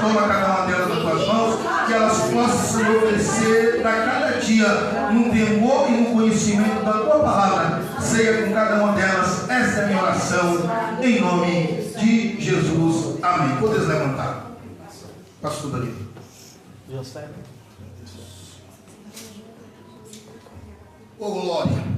toma cada uma delas nas tuas mãos, que elas possam se oferecer para cada dia no temor e no conhecimento da tua palavra. Seja com cada uma delas. Essa é a minha oração, em nome de Jesus. Amém. Podes levantar. Pastor Danilo. Oh, glória.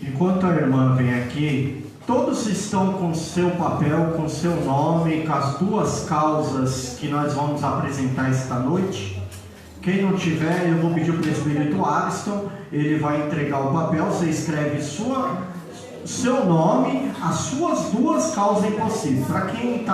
Enquanto a irmã vem aqui, todos estão com seu papel, com seu nome, com as duas causas que nós vamos apresentar esta noite. Quem não tiver, eu vou pedir o presbítero Alisson, ele vai entregar o papel, você escreve seu nome, as suas duas causas impossíveis. Para quem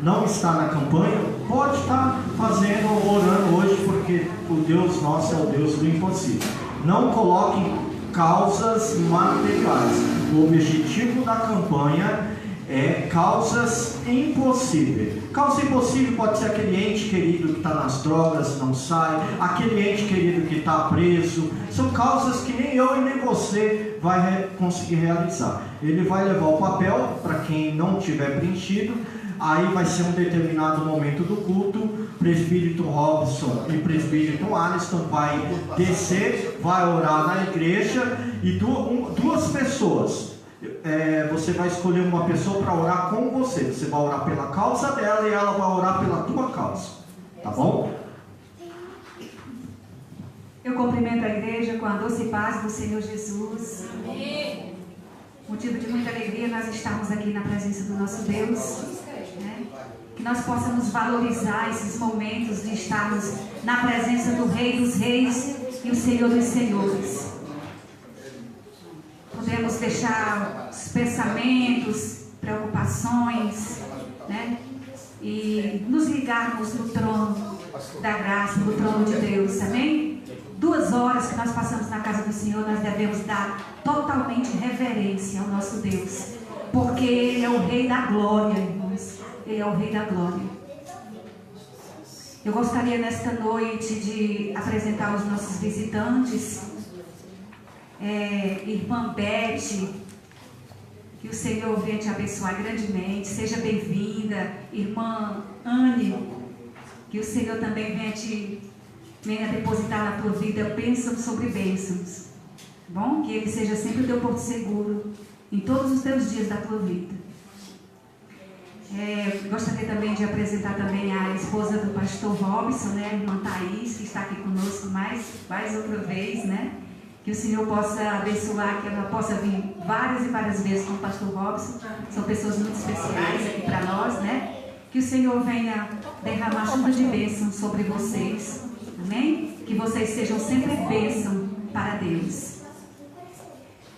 não está na campanha, pode estar orando hoje, porque o Deus nosso é o Deus do impossível. Não coloquem causas materiais. O objetivo da campanha é causas impossíveis. Causa impossível pode ser aquele ente querido que está nas drogas, não sai, aquele ente querido que está preso. São causas que nem eu e nem você vai conseguir realizar. Ele vai levar o papel para quem não tiver preenchido. Aí vai ser um determinado momento do culto, presbítero Robson e presbítero Alisson vai descer, vai orar na igreja e duas pessoas. Você vai escolher uma pessoa para orar com você. Você vai orar pela causa dela e ela vai orar pela tua causa. Tá bom? Eu cumprimento a igreja com a doce paz do Senhor Jesus. Amém. Motivo de muita alegria nós estamos aqui na presença do nosso Deus. Né? Que nós possamos valorizar esses momentos de estarmos na presença do Rei dos Reis e o Senhor dos Senhores. Podemos deixar os pensamentos, preocupações, né? E nos ligarmos no trono da graça, no trono de Deus, amém? 2 horas que nós passamos na casa do Senhor, nós devemos dar totalmente reverência ao nosso Deus, porque Ele é o Rei da Glória, irmãos. Ele é o Rei da Glória. Eu gostaria nesta noite de apresentar os nossos visitantes. Irmã Beth, que o Senhor venha te abençoar grandemente. Seja bem-vinda. Irmã Anne, que o Senhor também venha depositar na tua vida bênçãos sobre bênçãos. Bom? Que Ele seja sempre o teu porto seguro em todos os teus dias da tua vida. Gostaria também de apresentar também a esposa do pastor Robson, né, a irmã Thaís, que está aqui conosco mais outra vez, né? Que o Senhor possa abençoar, que ela possa vir várias e várias vezes com o pastor Robson. São pessoas muito especiais aqui para nós, né? Que o Senhor venha derramar chuva de bênção sobre vocês, amém? Que vocês sejam sempre bênção para Deus.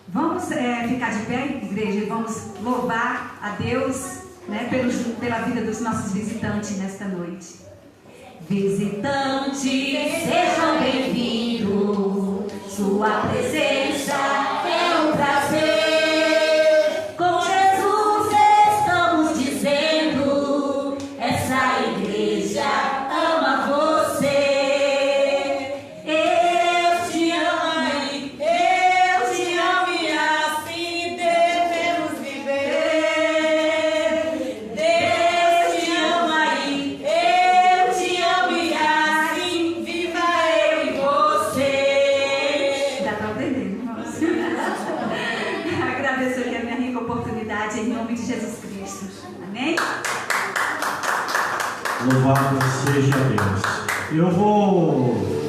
Vamos ficar de pé, igreja, e vamos louvar a Deus, né, pela vida dos nossos visitantes nesta noite. Visitantes, sejam bem-vindos, sua presença é um prazer. Com Jesus estamos dizendo, essa igreja ama você. Eu te amo e assim devemos viver. Deus te ama e eu te amo e assim viva eu e você. Já está aprendendo, irmãos? Agradeço aqui a minha rica oportunidade em nome de Jesus Cristo. Amém? Louvado seja Deus.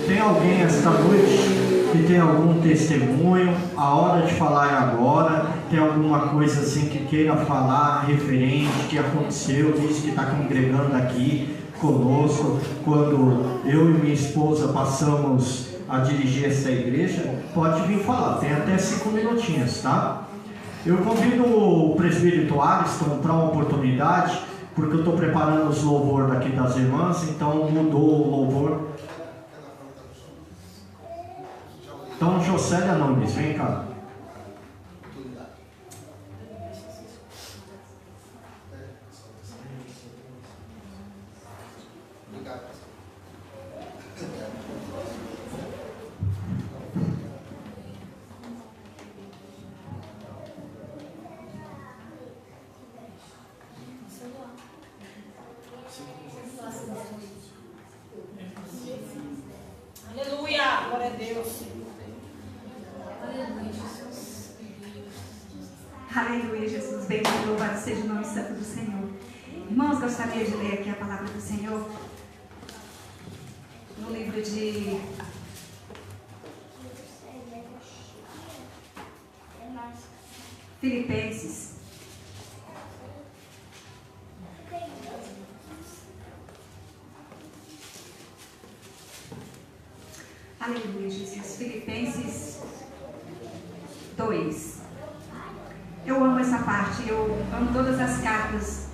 Tem alguém esta noite que tem algum testemunho? A hora de falar é agora. Tem alguma coisa assim que queira falar referente que aconteceu, diz que está congregando aqui conosco quando eu e minha esposa passamos a dirigir essa igreja? Pode vir falar, tem até 5 minutinhos, tá? Eu convido o presbítero Alisson para uma oportunidade, porque eu estou preparando os louvores daqui das irmãs, então mudou o louvor. Então, Jocélia Nunes, vem cá. Glória a Deus. Aleluia, Jesus. Bendito, louvado seja o nome santo do Senhor. Irmãos, gostaria de ler aqui a palavra do Senhor no livro de Filipenses. Aleluia, Jesus. Filipenses 2. Eu amo essa parte, eu amo todas as cartas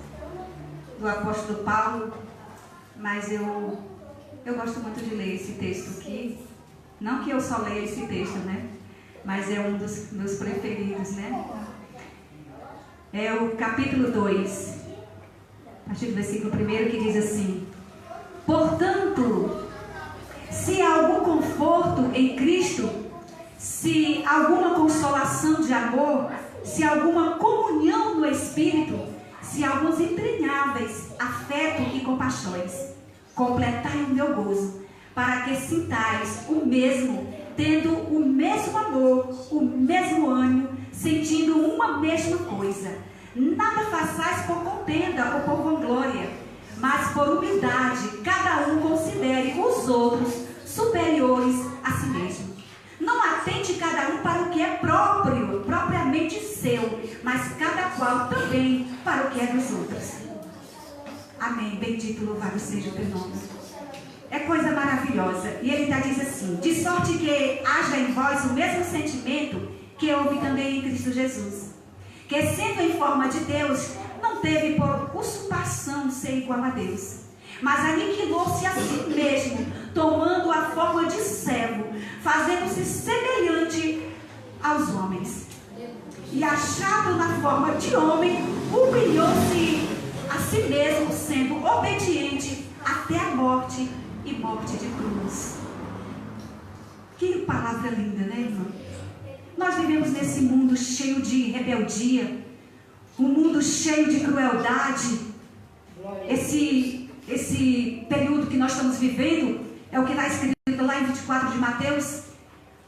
do apóstolo Paulo, mas eu gosto muito de ler esse texto aqui. Não que eu só leia esse texto, né? Mas é um dos meus preferidos, né? É o capítulo 2, a partir do versículo 1, que diz assim: portanto, se há algum conforto em Cristo, se alguma consolação de amor, se alguma comunhão no Espírito, se alguns entranháveis afeto e compaixões, completai o meu gozo, para que sintais o mesmo, tendo o mesmo amor, o mesmo ânimo, sentindo uma mesma coisa. Nada façais por contenda ou por vanglória, mas por humildade, cada um considere os outros superiores a si mesmo. Não atente cada um para o que é próprio, propriamente seu, mas cada qual também para o que é dos outros. Amém. Bendito, louvado seja o teu nome. É coisa maravilhosa. E ele diz assim: de sorte que haja em vós o mesmo sentimento que houve também em Cristo Jesus, que sendo em forma de Deus, não teve por usurpação ser igual a Deus, mas aniquilou-se a si mesmo, tomando a forma de servo, fazendo-se semelhante aos homens. E achado na forma de homem, humilhou-se a si mesmo, sendo obediente até a morte e morte de cruz. Que palavra linda, né, irmão? Nós vivemos nesse mundo cheio de rebeldia, um mundo cheio de crueldade. Esse período que nós estamos vivendo é o que está escrito lá em 24 de Mateus: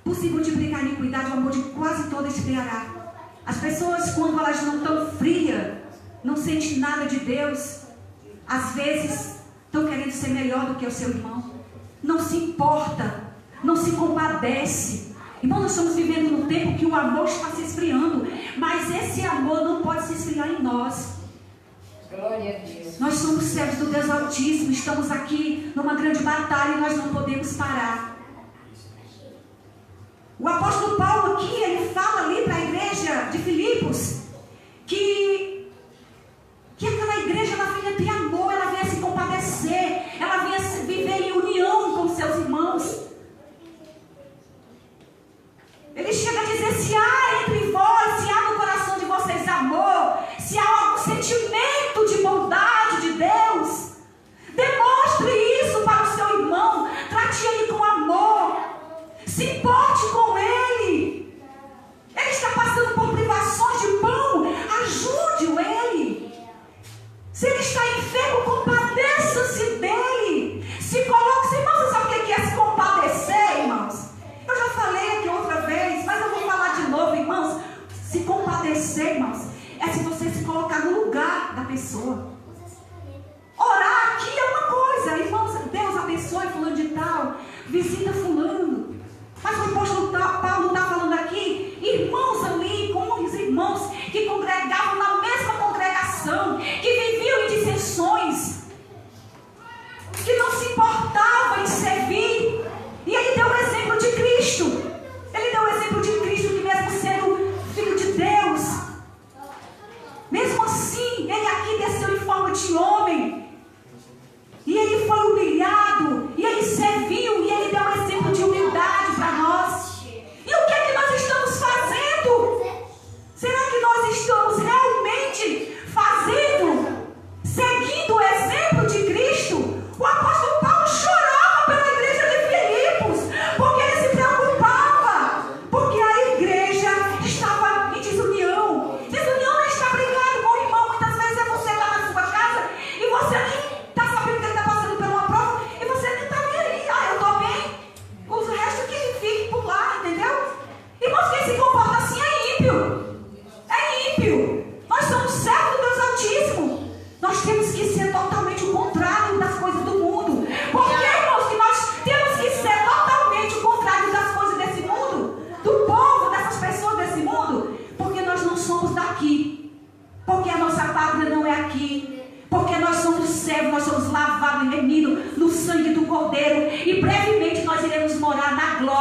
por se multiplicar a iniquidade, o amor de quase todo esfriará. As pessoas, quando elas não estão frias, não sentem nada de Deus, às vezes estão querendo ser melhor do que o seu irmão, não se importa, não se compadece. Irmão, nós estamos vivendo num tempo que o amor está se esfriando, mas esse amor não pode se esfriar em nós. Glória a Deus. Nós somos servos do Deus Altíssimo, estamos aqui numa grande batalha e nós não podemos parar. O apóstolo Paulo aqui, ele fala ali para a igreja de Filipos que aquela igreja, ela vinha ter amor, ela vinha se compadecer, ela vinha viver em união com seus irmãos. Ele chega a dizer: se há entre vós, se há no coração de vocês amor, se há algum sentimento de bondade de Deus, demonstre isso para o seu irmão, trate ele com amor, se importe com ele. Ele está passando por privações de pão, ajude-o ele. Se ele está enfermo, compadeça-se dele. Se coloque, irmãos, você sabe o que é se compadecer, irmãos? Eu já falei aqui outra vez, mas eu vou falar de novo, irmãos. Se compadecer, irmãos, é se você se colocar no lugar da pessoa. Orar aqui é uma coisa, irmãos, Deus abençoe fulano de tal, visita fulano. Mas o apóstolo Paulo está falando aqui, irmãos ali, com os irmãos que congregavam na mesma congregação, que viviam em dissensões, que não se importavam em servir. E ele deu o exemplo de Cristo. Ele deu o exemplo de Cristo, que mesmo sendo filho de Deus, mesmo assim, ele aqui desceu em forma de homem. E ele foi humilhado, e ele serviu, e ele deu um exemplo de humildade para nós. E o que é que nós estamos fazendo? Será que nós estamos realmente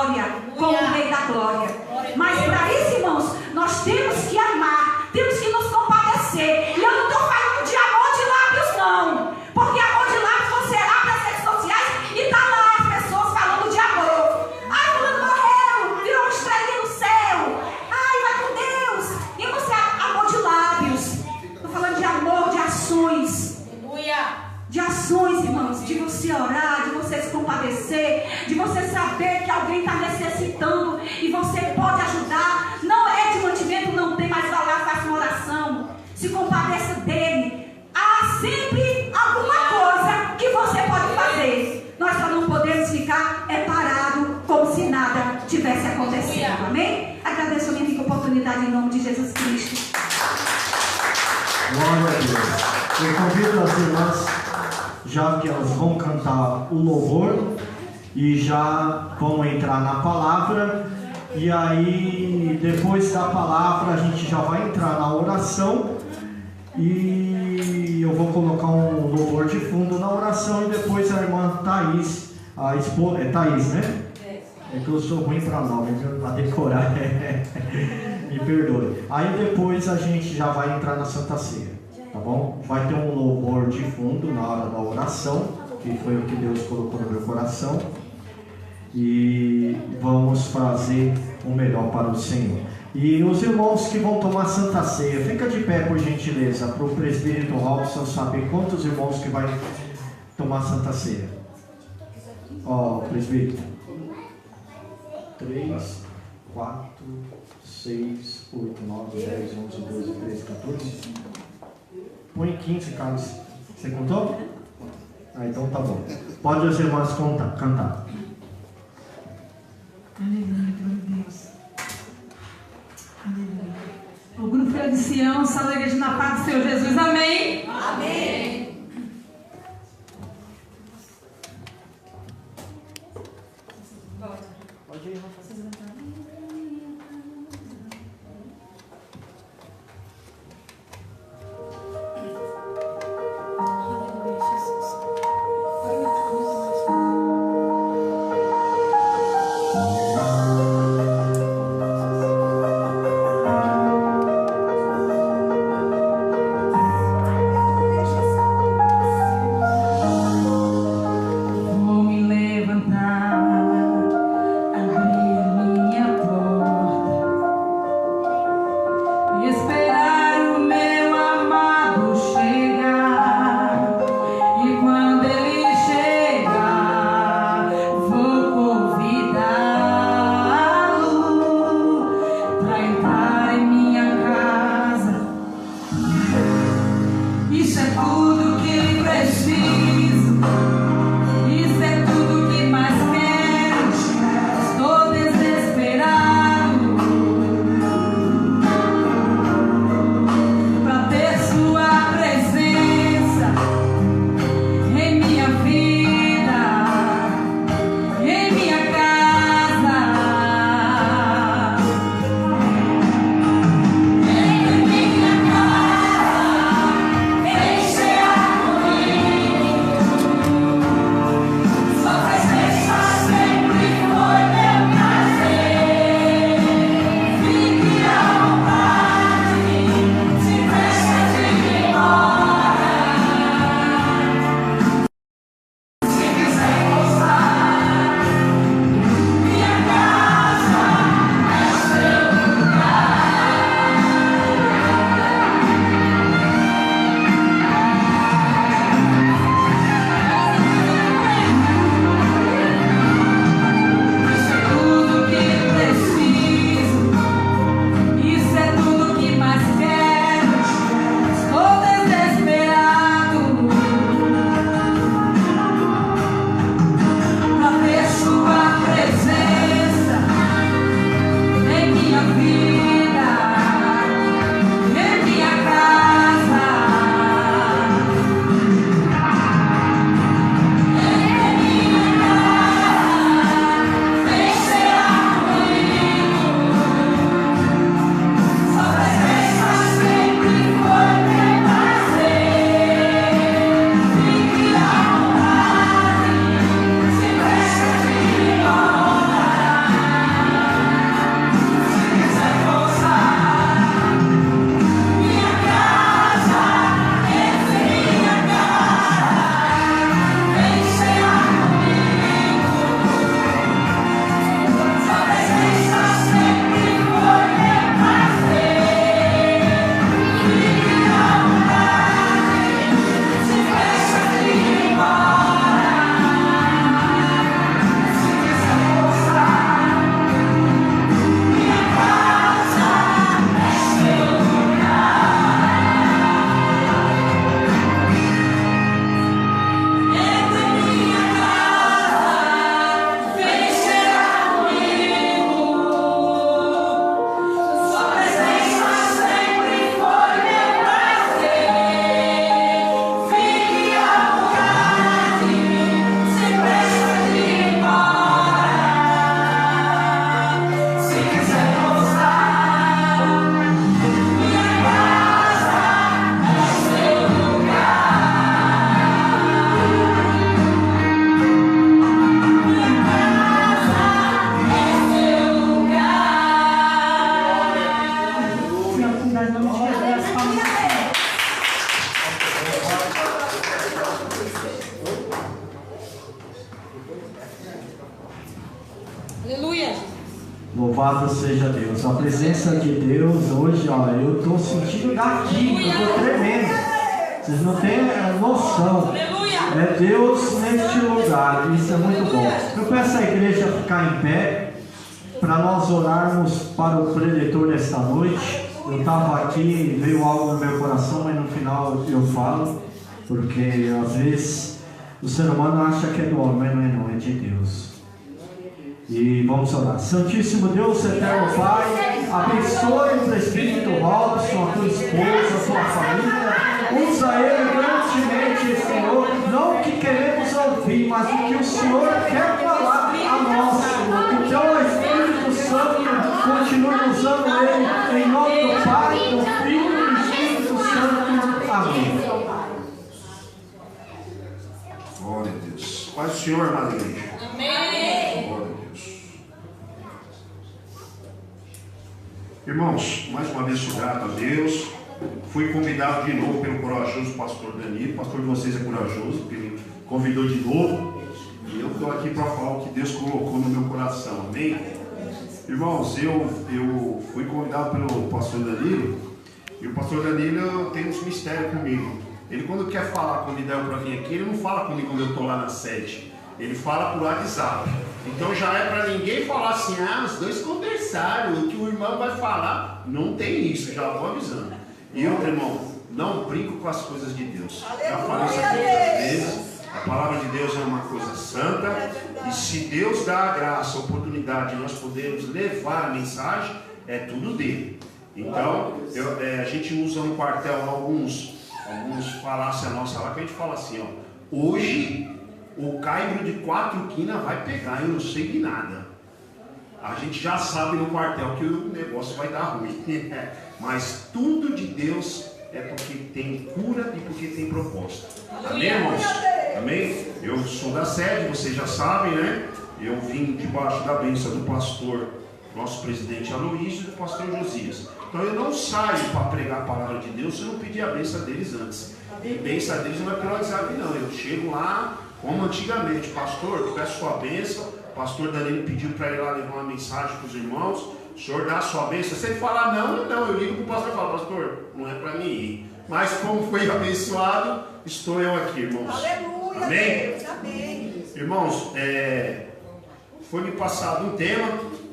glória como o Rei da glória. Mas para isso, irmãos, nós temos que amar, temos que nos compadecer. E eu não estou falando de amor de lábios, não. Porque amor de lábios, você abre as redes sociais e está lá as pessoas falando de amor. Ai, fulano morreu, virou uma estrelinha no céu. Ai, vai com Deus. E você, amor de lábios. Estou falando de amor, de ações. De ações, irmãos, de você orar, de você se compadecer, de você saber que alguém está necessitando e você pode ajudar. Não é de mantimento, não tem, mas vai lá, faça uma oração, se compadeça dele. Há sempre alguma coisa que você pode fazer. Nós só não podemos ficar parado como se nada tivesse acontecido. Amém? Agradeço a minha rica oportunidade em nome de Jesus Cristo. Glória a Deus. Eu convido as irmãs, já que elas vão cantar o louvor e já vão entrar na palavra, e aí depois da palavra a gente já vai entrar na oração, e eu vou colocar um louvor de fundo na oração, e depois a irmã Thaís, a esposa, é Thaís, né? É que eu sou ruim para nome, para decorar, me perdoe. Aí depois a gente já vai entrar na Santa Ceia, tá bom? Vai ter um louvor de fundo na hora da oração, que foi o que Deus colocou no meu coração, e vamos fazer o melhor para o Senhor. E os irmãos que vão tomar Santa Ceia, fica de pé por gentileza, para o presbítero Robson saber quantos irmãos que vai tomar Santa Ceia. Ó, presbítero. 3, 4, 6, 8, 9, 10, 11, 12, 13, 14. Põe 15, Carlos. Você contou? Ah, então tá bom. Pode as irmãs cantar. Aleluia, glória a Deus. Aleluia. O grupo Filho de Sião, salve a igreja na paz do Senhor Jesus. Amém. Amém. Pode ir, irmã. Vou me levantar, abrir Aleluia. Louvado seja Deus. A presença de Deus hoje, ó, eu estou sentindo daqui, eu estou tremendo. Vocês não têm noção. Aleluia. É Deus neste lugar, isso é muito bom. Eu peço à igreja a ficar em pé para nós orarmos para o preletor desta noite. Eu estava aqui, veio algo no meu coração, mas no final eu falo, porque às vezes o ser humano acha que é do homem, mas não é de Deus. E vamos orar. Santíssimo Deus, eterno Pai, abençoe o presbítero Robson, a tua esposa, a tua família. Usa ele grandemente, Senhor. Não o que queremos ouvir, mas o que o Senhor quer falar a nós, Senhor. Que o teu Espírito Santo continue usando ele. Em nome do Pai, do Filho e do Espírito Santo. Amém. Glória a Deus. Paz do Senhor, amada igreja. Amém. Glória a Deus. Irmãos, mais uma vez sou grato a Deus. Fui convidado de novo pelo corajoso pastor Danilo. O pastor de vocês é corajoso, porque ele convidou de novo. E eu estou aqui para falar o que Deus colocou no meu coração. Amém? Irmãos, eu fui convidado pelo pastor Danilo. E o pastor Danilo tem uns mistérios comigo. Ele, quando quer falar, quando ele der para vir aqui, ele não fala comigo quando eu estou lá na sede. Ele fala por WhatsApp. Então já é para ninguém falar assim, os dois conversaram, o que o irmão vai falar. Não tem isso, já vou avisando. E outro irmão, não brinco com as coisas de Deus. Já falei isso aqui outras vezes. A palavra de Deus é uma coisa santa. E se Deus dá a graça, a oportunidade de nós podermos levar a mensagem, é tudo dele. Então, a gente usa no quartel alguns falácias nossa lá, que a gente fala assim, ó, hoje o caibro de 4 quinas vai pegar, eu não sei de nada. A gente já sabe no quartel que o negócio vai dar ruim. Mas tudo de Deus é porque tem cura e porque tem proposta. Amém, irmãos? Amém? Eu sou da sede, vocês já sabem, né? Eu vim debaixo da bênção do pastor, nosso presidente Aloysio, e do pastor Josias. Então eu não saio para pregar a palavra de Deus se eu não pedir a bênção deles antes. E bênção deles não é pelo WhatsApp, não. Eu chego lá, como antigamente, pastor, eu peço sua bênção. O pastor Danilo pediu para ir lá levar uma mensagem para os irmãos. O senhor dá a sua bênção. Se ele falar não, eu ligo para o pastor e falo, pastor, não é para mim ir. Mas como foi abençoado, estou eu aqui, irmãos. Aleluia. Amém? Deus, amém. Irmãos, foi me passado um tema,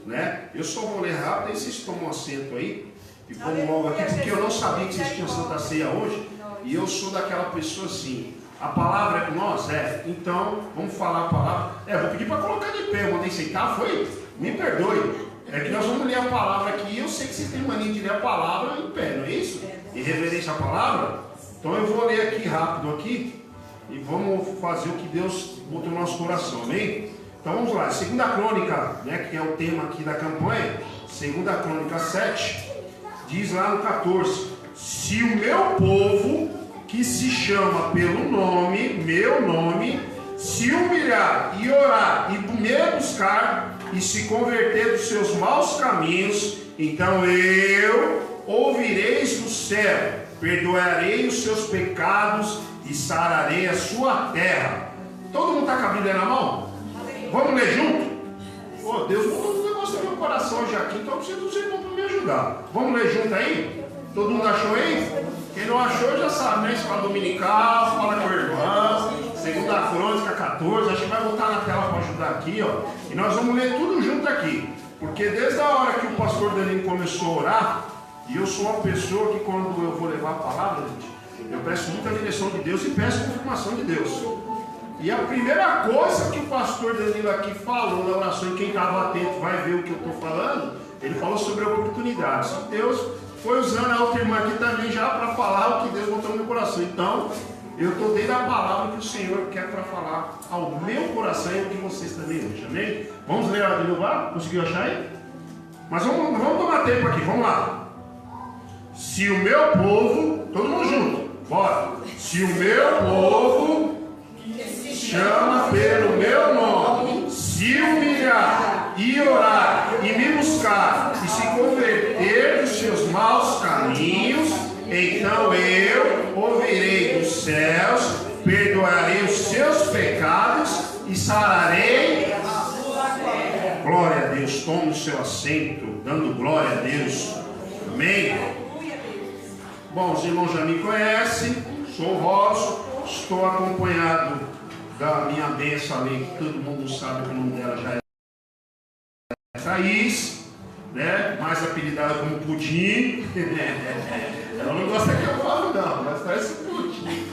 né? Eu só vou ler rápido, aí vocês tomam um assento aí. E vamos logo aqui, porque eu não sabia que vocês tinham Santa Ceia hoje. E eu sou daquela pessoa assim, a palavra é com nós? Então, vamos falar a palavra. Vou pedir para colocar de pé, eu mandei sentar, foi? Me perdoe. É que nós vamos ler a palavra aqui, e eu sei que vocês têm mania de ler a palavra em pé, não é isso? Em reverência à palavra. Então eu vou ler aqui rápido aqui, e vamos fazer o que Deus botou no nosso coração, amém? Então vamos lá, 2 Crônica, né, que é o tema aqui da campanha, 2 Crônica 7, diz lá no 14, se o meu povo, que se chama pelo nome, meu nome, se humilhar e orar e me buscar e se converter dos seus maus caminhos, então eu ouvireis do céu, perdoarei os seus pecados e sararei a sua terra. Todo mundo está com a Bíblia na mão? Vamos ler junto? Oh, Deus botou um negócio no meu coração hoje aqui, então eu preciso dos irmãos para me ajudar. Vamos ler junto aí? Todo mundo achou aí? Quem não achou já sabe, né? Escola dominical, fala com o irmão, 2 Crônica 14, acho que vai botar na tela para ajudar aqui, ó. E nós vamos ler tudo junto aqui. Porque desde a hora que o pastor Danilo começou a orar, e eu sou uma pessoa que quando eu vou levar a palavra, gente, eu peço muita direção de Deus e peço confirmação de Deus. E a primeira coisa que o pastor Danilo aqui falou na oração, e quem estava atento vai ver o que eu estou falando, ele falou sobre oportunidades. Deus foi usando a outra irmã aqui também já para falar o que Deus botou no meu coração. Então, eu estou dando a palavra que o Senhor quer para falar ao meu coração e ao de vocês também hoje, amém? Vamos ler a Bíblia lá? Conseguiu achar aí? Mas vamos tomar tempo aqui, vamos lá. Se o meu povo, todo mundo junto, bora. Se o meu povo chama pelo meu nome, se humilhar e orar e me buscar e se converter dos seus maus caminhos, então eu ouvirei dos céus, perdoarei os seus pecados e sararei Glória a Deus. Tome o seu assento, dando glória a Deus. Amém. Bom, os irmãos já me conhecem. Sou o Robson. Estou acompanhado da minha benção ali, que todo mundo sabe que o nome dela já é Thaís, né? Mais apelidada como Pudim. Ela não gosta que eu falo não, mas parece Pudim.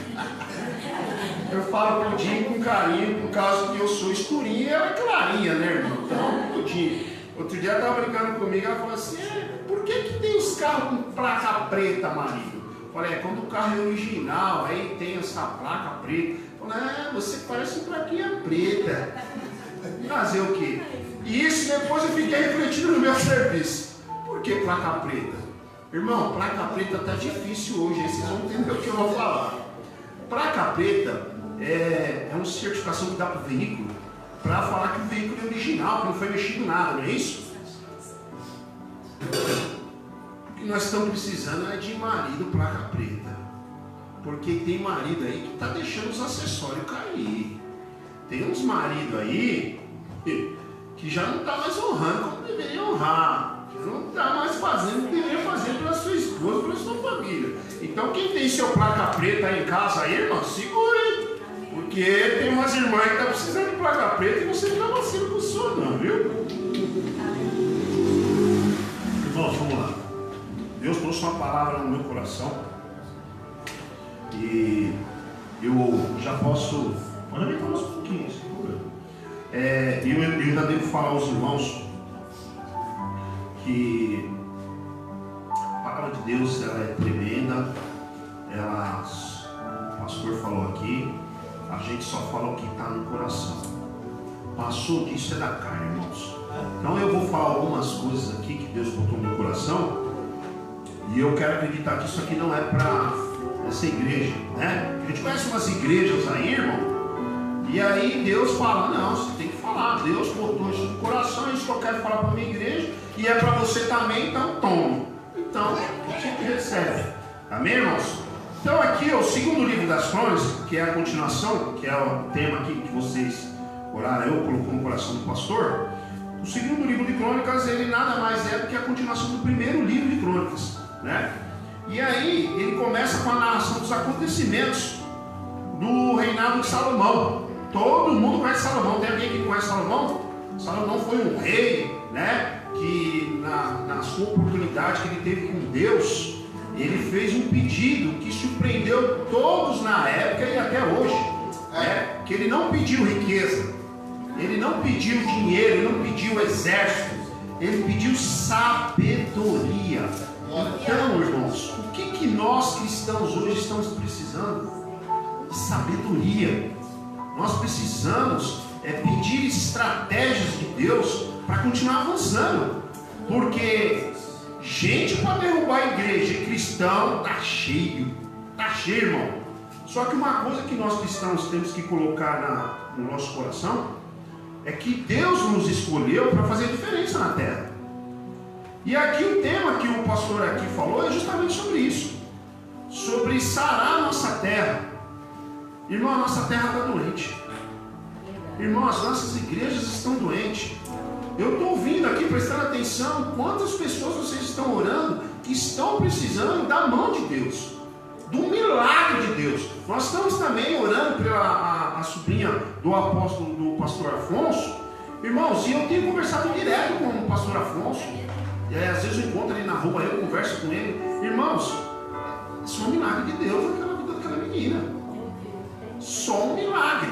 Eu falo Pudim com carinho, por causa que eu sou escurinha e ela é clarinha, né, irmão? Então, Pudim. Outro dia ela estava brincando comigo, ela falou assim, por que tem os carros com placa preta, marido? Eu falei, quando o carro é original, aí tem essa placa preta. Eu falei, você parece uma plaquinha preta. Fazer o quê? E isso depois eu fiquei refletindo no meu serviço. Por que placa preta? Irmão, placa preta está difícil hoje, aí vocês vão entender o que eu vou falar. Placa preta é uma certificação que dá para o veículo, para falar que o veículo é original, que não foi mexido nada, não é isso? O que nós estamos precisando é de marido placa preta. Porque tem marido aí que está deixando os acessórios cair. Tem uns maridos aí que já não está mais honrando como deveria honrar. Que não está mais fazendo o que deveria fazer pela sua esposa, pela sua família. Então quem tem seu placa preta aí em casa aí, irmão, segure. Porque tem umas irmãs que estão precisando de placa preta e você não está vacilo com o senhor não, viu? Irmãos, vamos lá. Deus trouxe uma palavra no meu coração. E eu já posso. Manda me falar um pouquinho, sem problema. Eu ainda devo falar aos irmãos que a palavra de Deus ela é tremenda. O pastor falou aqui, a gente só fala o que está no coração. Passou disso é da carne, irmãos. Então eu vou falar algumas coisas aqui que Deus botou no meu coração. E eu quero acreditar que isso aqui não é para essa igreja, né? A gente conhece umas igrejas aí, irmão, e aí Deus fala, não, você tem que falar, Deus botou isso no coração, isso que eu quero falar para a minha igreja, e é para você também, então toma. Então, a gente recebe. Amém, irmãos? Então aqui, o segundo livro das Crônicas, que é a continuação, que é o tema aqui que vocês oraram, eu colocou no coração do pastor. O segundo livro de Crônicas, ele nada mais é do que a continuação do primeiro livro de Crônicas, né? E aí ele começa com a narração dos acontecimentos do reinado de Salomão. Todo mundo conhece Salomão. Tem alguém que conhece Salomão? Salomão foi um rei, né? Que na sua oportunidade que ele teve com Deus, ele fez um pedido que surpreendeu todos na época e até hoje, né? Que ele não pediu riqueza, ele não pediu dinheiro, ele não pediu exército, ele pediu sabedoria. Então, irmãos, o que nós cristãos hoje estamos precisando? De sabedoria. Nós precisamos pedir estratégias de Deus para continuar avançando. Porque gente para derrubar a igreja e cristão está cheio, irmão. Só que uma coisa que nós cristãos temos que colocar no nosso coração é que Deus nos escolheu para fazer diferença na terra. E aqui o tema que o pastor aqui falou é justamente sobre isso. Sobre sarar a nossa terra. Irmão, a nossa terra está doente. Irmão, as nossas igrejas estão doentes. Eu estou ouvindo aqui, prestando atenção, quantas pessoas vocês estão orando que estão precisando da mão de Deus, do milagre de Deus. Nós estamos também orando pela a sobrinha do apóstolo, do pastor Afonso. Irmãos, e eu tenho conversado direto com o pastor Afonso. E aí, às vezes eu encontro ele na rua, eu converso com ele. Irmãos, isso é um milagre de Deus naquela vida daquela menina. Só um milagre.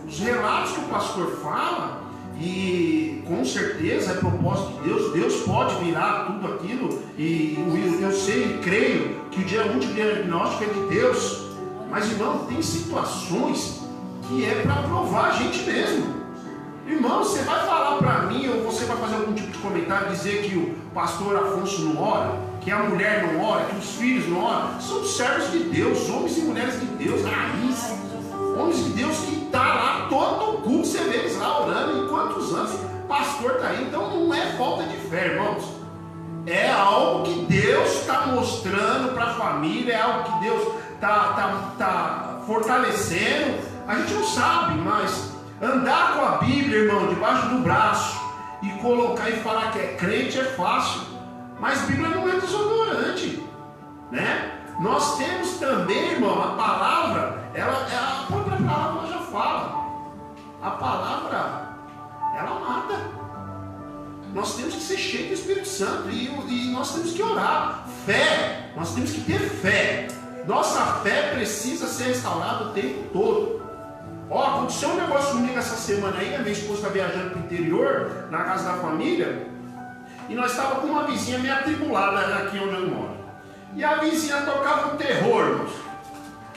Os relatos que o pastor fala, e com certeza é propósito de Deus, Deus pode virar tudo aquilo, e eu sei e creio que o último diagnóstico é de Deus. Mas, irmão, tem situações que é para provar a gente mesmo. Irmão, você vai falar para mim, ou você vai fazer algum tipo de comentário, dizer que o pastor Afonso não ora, que a mulher não ora, que os filhos não oram? São servos de Deus, homens e mulheres de Deus, raiz, homens de Deus que está lá todo o culto, você vê eles lá orando, e quantos anos o pastor está aí. Então não é falta de fé, irmãos, é algo que Deus está mostrando para a família, é algo que Deus está fortalecendo. A gente não sabe, mas andar com a Bíblia, irmão, debaixo do braço, e colocar e falar que é crente é fácil. Mas Bíblia não é desodorante, né? Nós temos também, irmão, a palavra, a própria palavra já fala. A palavra, ela mata. Nós temos que ser cheios do Espírito Santo e nós temos que orar. Fé, nós temos que ter fé. Nossa fé precisa ser restaurada o tempo todo. Ó, aconteceu um negócio comigo essa semana aí. A minha esposa está viajando para o interior, na casa da família, e nós estávamos com uma vizinha meio atribulada aqui onde eu moro. E a vizinha tocava um terror, irmãos.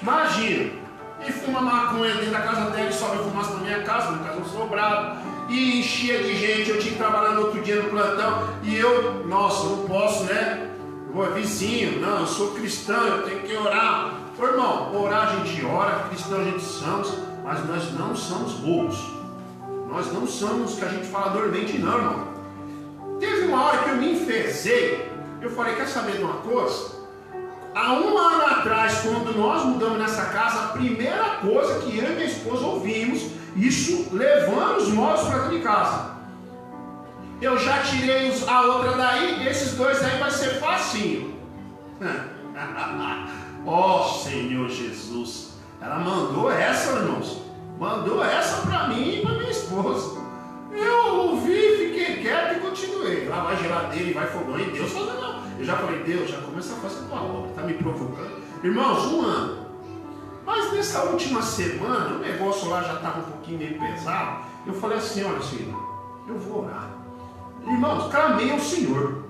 Imagina. E fuma maconha dentro da casa dela e sobe fumaça na minha casa, no caso sobrado. E enchia de gente, eu tinha que trabalhar no outro dia no plantão. E eu, nossa, não posso, né? Eu é vizinho, não, eu sou cristão, eu tenho que orar. Ô, irmão, orar a gente ora, cristão a gente somos, mas nós não somos bobos. Nós não somos que a gente fala dormente, não, irmão. Teve uma hora que eu me enfezei. Eu falei, quer saber de uma coisa? Há um ano atrás, quando nós mudamos nessa casa, a primeira coisa que eu e minha esposa ouvimos, isso levando os móveis para dentro de casa. Eu já tirei a outra daí, esses dois aí vai ser facinho. Ó Senhor Jesus, ela mandou essa, irmãos. Mandou essa para mim e para minha esposa. Eu ouvi, fiquei quieto e continuei. Lá vai geladeira e vai fogão. E Deus falou, não. Eu já falei, Deus, já começa a fazer a tua obra. Está me provocando. Irmãos, um ano. Mas nessa última semana, o negócio lá já estava um pouquinho meio pesado. Eu falei assim, olha Senhor, eu vou orar. Irmãos, clamei ao Senhor.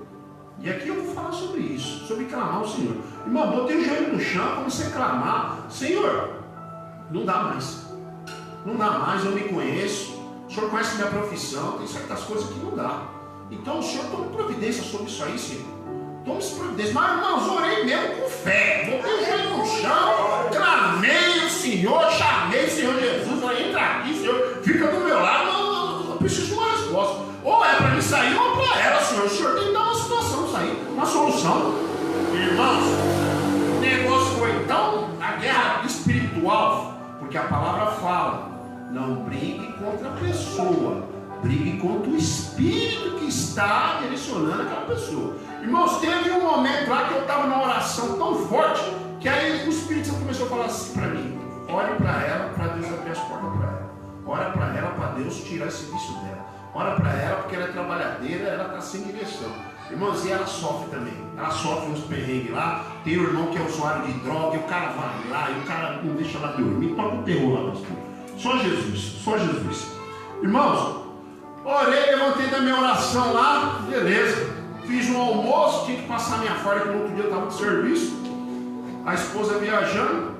E aqui eu vou falar sobre isso, sobre clamar ao Senhor. Irmão, botei o joelho no chão, comecei a clamar. Senhor, não dá mais. Não dá mais, eu me conheço. O Senhor conhece minha profissão, tem certas coisas que não dá. Então o Senhor toma providência sobre isso aí, Senhor. Toma providência. Mas, irmãos, orei mesmo com fé. Botei o joelho no chão, clamei o Senhor, chamei o Senhor Jesus. Falei, entra aqui, Senhor, fica do meu lado. Eu preciso de uma resposta. Ou é para mim sair ou para ela, Senhor. O Senhor tem que dar uma situação sair, uma solução. Irmãos, o negócio foi tão a guerra espiritual, porque a palavra fala. Não brigue contra a pessoa, brigue contra o espírito que está direcionando aquela pessoa. Irmãos, teve um momento lá que eu estava numa oração tão forte, que aí o Espírito Santo começou a falar assim para mim: ore para ela, para Deus abrir as portas para ela. Ora para ela, para Deus tirar esse vício dela. Ora para ela, porque ela é trabalhadeira, ela está sem direção. Irmãos, e ela sofre também. Ela sofre uns perrengues lá. Tem um irmão que é usuário de droga, e o cara vai lá, e o cara não deixa ela dormir, toca o terror lá, pastor. Só Jesus, só Jesus. Irmãos, orei, levantei da minha oração lá, beleza. Fiz um almoço, tinha que passar minha farda, que no outro dia eu estava de serviço. A esposa viajando.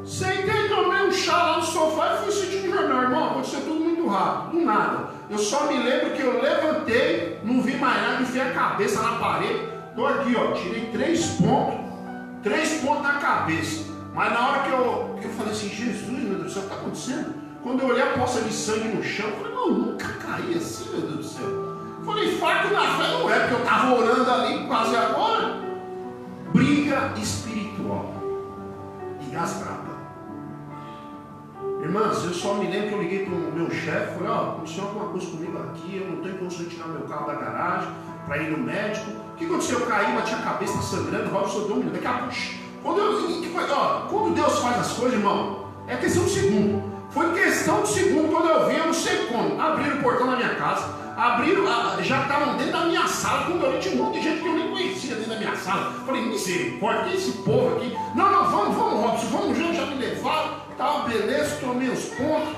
Sentei, tomei um chá lá no sofá e fui assistir um jornal. Irmão, aconteceu tudo muito rápido, do nada. Eu só me lembro que eu levantei, não vi mais nada, enfiei a cabeça na parede. Estou aqui, ó, tirei 3 pontos na cabeça. Mas na hora que eu falei assim, Jesus, meu Deus do céu, o que está acontecendo? Quando eu olhei a poça de sangue no chão, eu falei, não, nunca caí assim, meu Deus do céu. Eu falei, fato na fé não é, porque eu estava orando ali quase agora. Briga espiritual. E as bravas. Irmãs, eu só me lembro que eu liguei para o meu chefe, falei, ó, aconteceu alguma coisa comigo aqui, eu não tenho condição de tirar meu carro da garagem para ir no médico. O que aconteceu? Eu caí, bati a cabeça, está sangrando, Robson deu um minuto. Daqui a pouco, quando Deus faz as coisas, irmão, é questão de segundo. Foi questão de segundo, quando eu vi, eu não sei como, abriram o portão da minha casa, já estavam dentro da minha sala, quando eu vi, tinha um monte de gente que eu nem conhecia dentro da minha sala. Falei, misericórdia, que esse povo aqui? Não, vamos, Robson, vamos junto, já me levaram. Tá, beleza, tomei os pontos.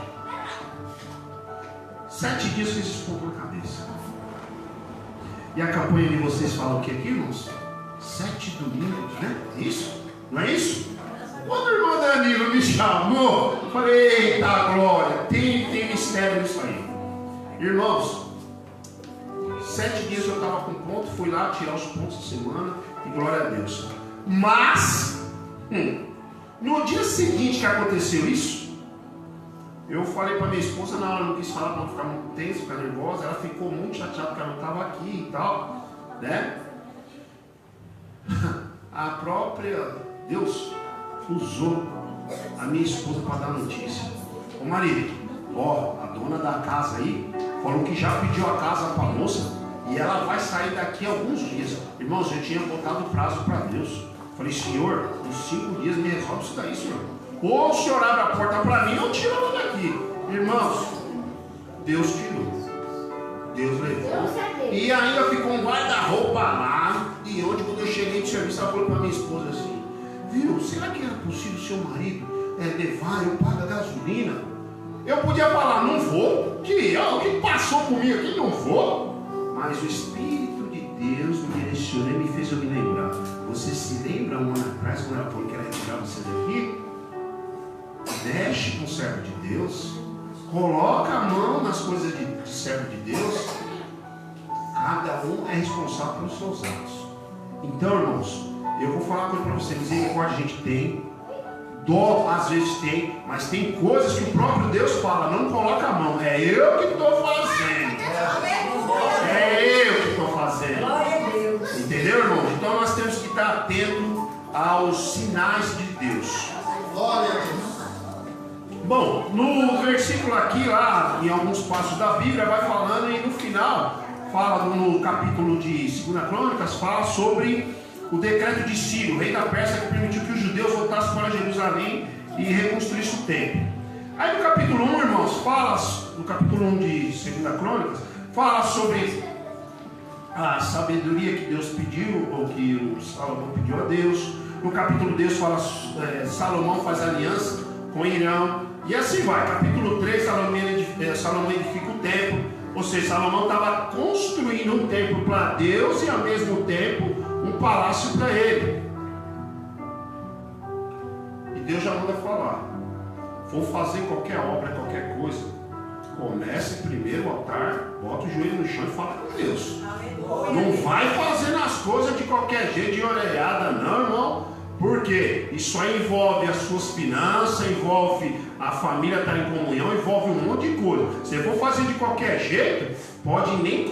7 dias com esses pontos na cabeça. E a campanha de vocês fala o que aqui, irmãos? 7 domingos, né? Isso? Não é isso? Quando o irmão Danilo me chamou, eu falei, eita glória, tem mistério nisso aí. Irmãos, 7 dias eu estava com ponto, fui lá tirar os pontos da semana e glória a Deus. Mas, no dia seguinte que aconteceu isso, eu falei para minha esposa, na hora eu não quis falar para não ficar muito tenso, ficar nervosa, ela ficou muito chateada porque ela não estava aqui e tal, né? A própria Deus usou a minha esposa para dar notícia. Ô marido, ó, a dona da casa aí falou que já pediu a casa para a moça e ela vai sair daqui a alguns dias. Irmãos, eu tinha botado prazo para Deus. Falei, Senhor, em 5 dias me resolve isso daí, Senhor. Ou o Senhor abre a porta para mim ou tira ela daqui. Irmãos, Deus tirou. Deus levou. E ainda ficou um guarda-roupa lá. E onde, quando eu cheguei de serviço, ela falou para minha esposa assim: viu, será que era possível o seu marido levar, eu pago a gasolina? Eu podia falar, não vou. O que passou comigo aqui, não vou. Mas o Espírito de Deus me direcionou e me fez eu me lembrar. Você se lembra um ano atrás, quando ela falou que era retirar você daqui? Deixe com o servo de Deus. Coloca a mão nas coisas de servo de Deus. Cada um é responsável pelos seus atos. Então, irmãos, eu vou falar uma coisa para você. Misericórdia a gente tem, dó às vezes tem, mas tem coisas que o próprio Deus fala: não coloca a mão, é eu que estou fazendo. É eu que estou fazendo. Entendeu, irmãos? Então nós temos que estar atentos aos sinais de Deus. Glória a Deus. Bom, no versículo aqui, lá em alguns passos da Bíblia, vai falando, e no final, fala no capítulo de 2 Crônicas, fala sobre o decreto de Ciro, rei da Pérsia, que permitiu que os judeus voltassem para Jerusalém e reconstruíssem o templo. Aí no capítulo 1, irmãos, fala, no capítulo 1 de 2 Crônicas, fala sobre a sabedoria que Deus pediu, ou que o Salomão pediu a Deus. No capítulo 2 fala, Salomão faz aliança com Irão. E assim vai. Capítulo 3, Salomão edifica o templo. Ou seja, Salomão estava construindo um templo para Deus e ao mesmo tempo um palácio para ele. E Deus já manda falar: vou fazer qualquer obra, qualquer coisa, comece primeiro o altar, bota o joelho no chão e fala com Deus. Não vai fazendo as coisas de qualquer jeito, de orelhada, não, irmão. Porque isso aí envolve as suas finanças, envolve a família estar em comunhão, envolve um monte de coisa. Se for fazer de qualquer jeito, pode nem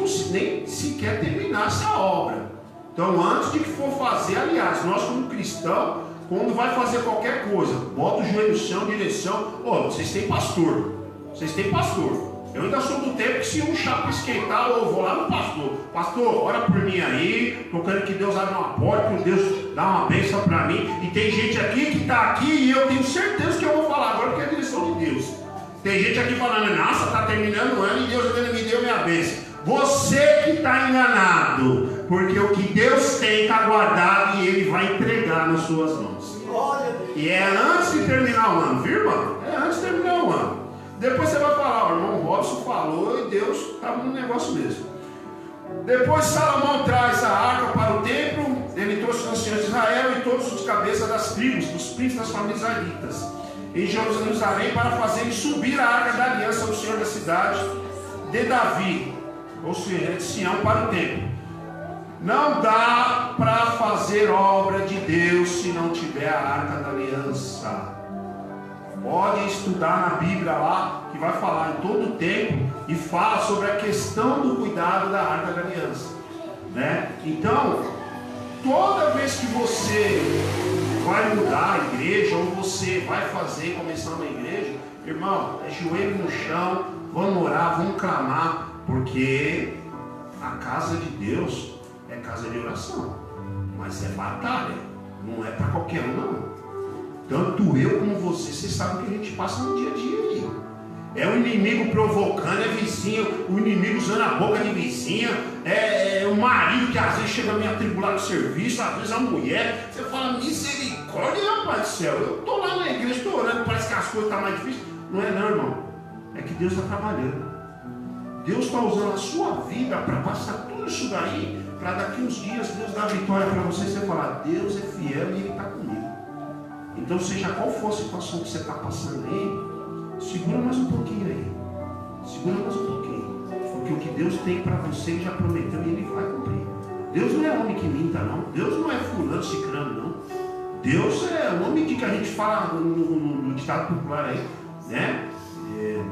sequer terminar essa obra. Então, antes de que for fazer, aliás, nós como cristãos, quando vai fazer qualquer coisa, bota o joelho no chão, direção. Vocês têm pastor. Vocês têm pastor. Eu ainda sou do tempo que se um chapa esquentar, eu vou lá no pastor. Pastor, ora por mim aí, tô querendo que Deus abra uma porta, que Deus dá uma bênção para mim. E tem gente aqui que está aqui e eu tenho certeza que eu vou falar agora, porque é a direção de Deus. Tem gente aqui falando: nossa, está terminando o ano e Deus ainda me deu minha bênção. Você que está enganado, porque o que Deus tem está guardado e Ele vai entregar nas suas mãos. E é antes de terminar o ano, viu, irmão? É antes de terminar o ano. Depois você vai falar: o irmão Robson falou e Deus estava no negócio mesmo. Depois Salomão traz a arca para o templo. Ele trouxe os anciãos de Israel e todos os cabeças das tribos, dos príncipes das famílias israelitas, em Jerusalém, para fazerem subir a arca da aliança do Senhor da cidade de Davi, ou seja, de Sião, para o templo. Não dá para fazer obra de Deus se não tiver a arca da aliança. Pode estudar na Bíblia lá, que vai falar em todo o tempo e fala sobre a questão do cuidado da arca da aliança, né? Então, toda vez que você vai mudar a igreja, ou você vai começar uma igreja, irmão, é joelho no chão, vamos orar, vamos clamar, porque a casa de Deus é casa de oração, mas é batalha, não é para qualquer um, não. Tanto eu como você, vocês sabem o que a gente passa no dia a dia aí. É o inimigo provocando, é vizinho, o inimigo usando a boca de vizinha, é o marido que às vezes chega a me atribular no serviço, às vezes a mulher. Você fala: misericórdia, rapaz do céu, eu estou lá na igreja, estou orando, parece que as coisas estão mais difíceis. Não é não, irmão. É que Deus está trabalhando. Deus está usando a sua vida para passar tudo isso daí, para daqui uns dias Deus dar vitória para você e você falar: Deus é fiel e Ele está comigo. Então, seja qual for a situação que você está passando aí, segura mais um pouquinho aí. Segura mais um pouquinho. Porque o que Deus tem para você, Ele já prometeu e Ele vai cumprir. Deus não é homem que minta, não. Deus não é fulano, cicrano, não. Deus é o homem que a gente fala no ditado popular aí, né?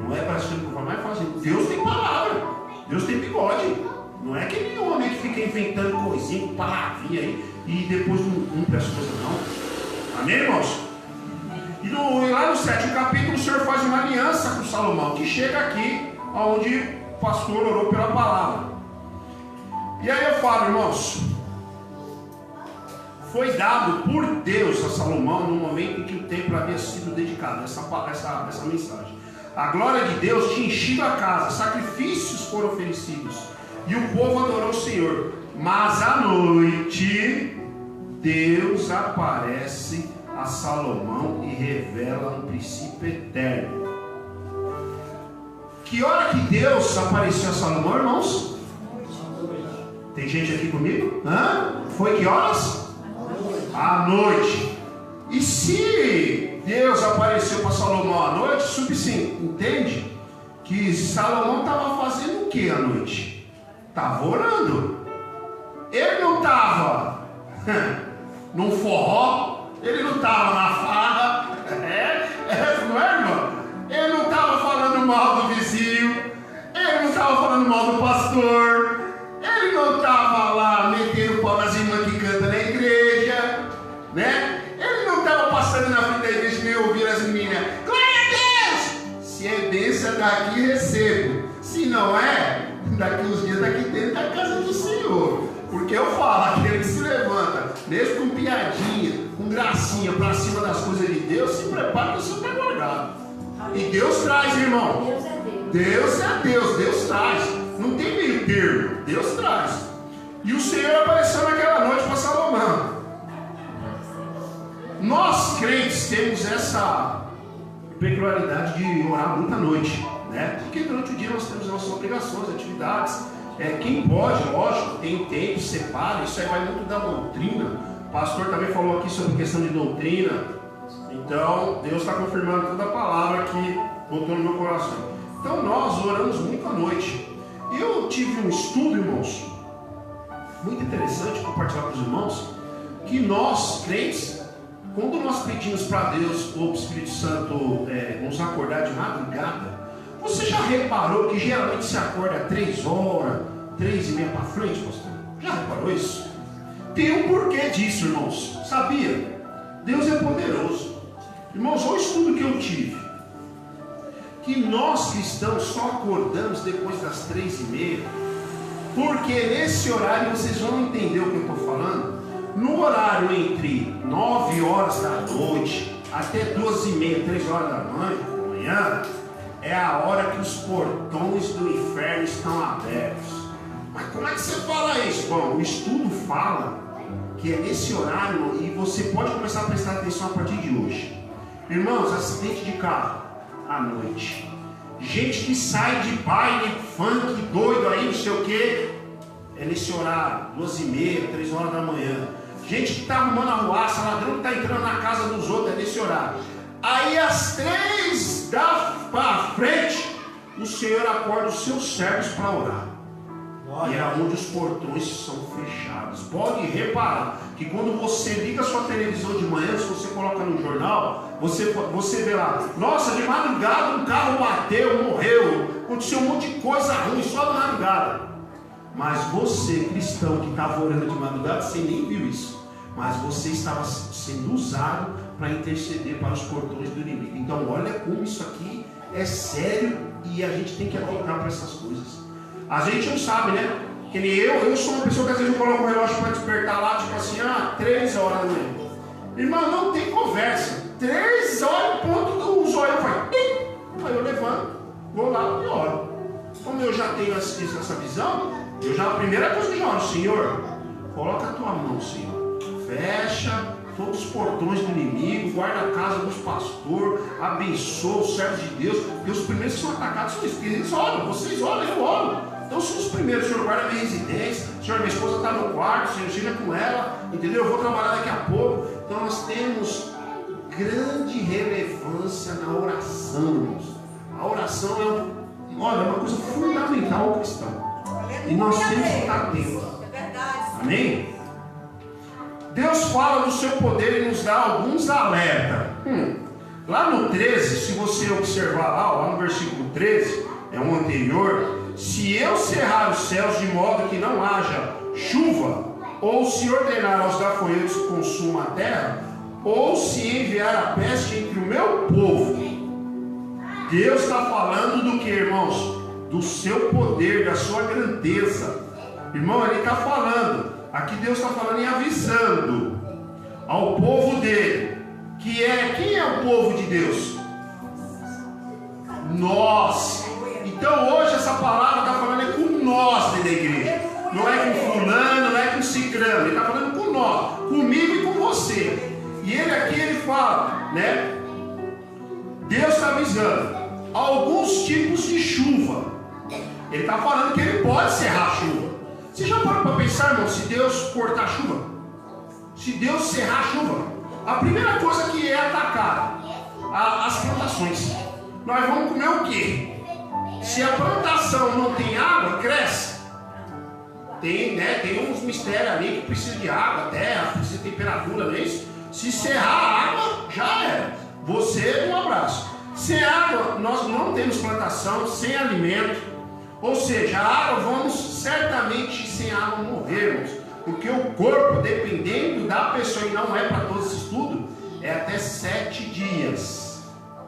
Não é para ser que vai mais fazer. Deus tem palavra. Deus tem bigode. Não é aquele homem que fica inventando coisinha, palavrinha aí, e depois não cumpre as coisas, não. Amém, irmãos? E lá no 7º capítulo, o Senhor faz uma aliança com Salomão, que chega aqui, onde pastor orou pela palavra. E aí eu falo, irmãos, foi dado por Deus a Salomão no momento em que o templo havia sido dedicado, essa mensagem. A glória de Deus tinha enchido a casa, sacrifícios foram oferecidos e o povo adorou o Senhor. Mas à noite, Deus aparece a Salomão e revela um princípio eterno. Que hora que Deus apareceu a Salomão, irmãos? Tem gente aqui comigo? Foi que horas? À noite. E se Deus apareceu para Salomão à noite, entende que Salomão estava fazendo o que à noite? Estava orando. Ele não estava num forró, ele não estava na farra, não é, irmão? Ele não estava falando mal do vizinho, ele não estava falando mal do pastor, ele não estava lá metendo pau nas irmãs que cantam na igreja, né? Ele não estava passando na frente da igreja nem ouvindo as meninas, glória a Deus! Se é bênção daqui, recebo. Se não é, daqui uns dias daqui dentro da casa do Senhor. Porque eu falo, aquele que se levanta, mesmo com piadinha, com gracinha pra cima das coisas de Deus, se prepara que o Senhor está guardado. E Deus traz, irmão. Deus é Deus, Deus traz. Não tem meio termo, Deus traz. E o Senhor apareceu naquela noite para Salomão. Nós crentes temos essa peculiaridade de orar muita noite, né? Porque durante o dia nós temos nossas obrigações, atividades. Quem pode, lógico, tem tempo, separa. Isso aí vai muito da doutrina. O pastor também falou aqui sobre questão de doutrina. Então, Deus está confirmando toda a palavra que botou no meu coração. Então, nós oramos muito à noite. Eu tive um estudo, irmãos, muito interessante, compartilhar com os irmãos, que nós, crentes, quando nós pedimos para Deus ou para o Espírito Santo nos acordar de madrugada, você já reparou que geralmente se acorda 3 horas, 3h30 para frente, pastor? Já reparou isso? Tem um porquê disso, irmãos. Sabia? Deus é poderoso. Irmãos, olha o estudo que eu tive. Que nós cristãos só acordamos depois das 3h30. Porque nesse horário, vocês vão entender o que eu estou falando. No horário entre 9 horas da noite até 2h30, 3 horas da manhã, é a hora que os portões do inferno estão abertos. Mas como é que você fala isso? Bom, o estudo fala que é nesse horário, e você pode começar a prestar atenção a partir de hoje. Irmãos, acidente de carro à noite, gente que sai de baile, funk, doido aí, não sei o que, é nesse horário, 2h30, 3 horas da manhã. Gente que está arrumando a ruaça, ladrão que está entrando na casa dos outros, é nesse horário. Aí às 3 para frente, o Senhor acorda os seus servos para orar. E é onde os portões são fechados. Pode reparar que quando você liga a sua televisão de manhã, se você coloca no jornal, você vê lá, nossa, de madrugada um carro bateu, morreu, aconteceu um monte de coisa ruim só de madrugada. Mas você, cristão, que estava orando de madrugada, você nem viu isso. Mas você estava sendo usado para interceder para os portões do inimigo. Então olha como isso aqui é sério e a gente tem que atentar para essas coisas. A gente não sabe, né? Que nem eu sou uma pessoa que às vezes eu coloco o relógio para despertar lá, tipo assim, 3 horas da manhã. Irmão, não tem conversa. 3 horas, ponto, o zóio faz. Aí eu levanto, vou lá e oro. Como eu já tenho essa visão, a primeira coisa que eu já oro, Senhor, coloca a tua mão, Senhor. Fecha todos os portões do inimigo, guarda a casa dos pastores, abençoa os servos de Deus, porque os primeiros que são atacados são eles, eles oram, vocês oram, eu oro. Então são os primeiros, Senhor, guarda a minha residência, Senhor, minha esposa está no quarto, Senhor, chega com ela, entendeu? Eu vou trabalhar daqui a pouco. Então nós temos grande relevância na oração, irmãos. A oração é uma coisa fundamental ao cristão. E nós temos que estar atentos. Amém? Deus fala do seu poder e nos dá alguns alertas. Lá no 13, se você observar lá no versículo 13, é um anterior. Se eu cerrar os céus de modo que não haja chuva, ou se ordenar aos gafanhotos que consumam a terra, ou se enviar a peste entre o meu povo. Deus está falando do que, irmãos? do seu poder, da sua grandeza. Irmão, ele está falando, aqui Deus está falando e avisando ao povo dele, quem é o povo de Deus? Nós. Então hoje essa palavra está falando é com nós dentro da igreja. Não é com fulano, não é com cicrano. Ele está falando com nós, comigo e com você. E ele aqui, ele fala, né? Deus está avisando alguns tipos de chuva. Ele está falando que ele pode cerrar a chuva. Você já parou para pensar, irmão, se Deus cortar a chuva? Se Deus cerrar a chuva? A primeira coisa que é atacar as plantações. Nós vamos comer o quê? Se a plantação não tem água, cresce. Tem uns mistérios ali que precisa de água, terra, precisa de temperatura, não é isso? Se cerrar a água, já era. Você, um abraço. Sem água, nós não temos plantação, sem alimento. Ou seja, a água, vamos certamente sem água morrermos. Porque o corpo, dependendo da pessoa, e não é para todos esse estudo, é até 7 dias.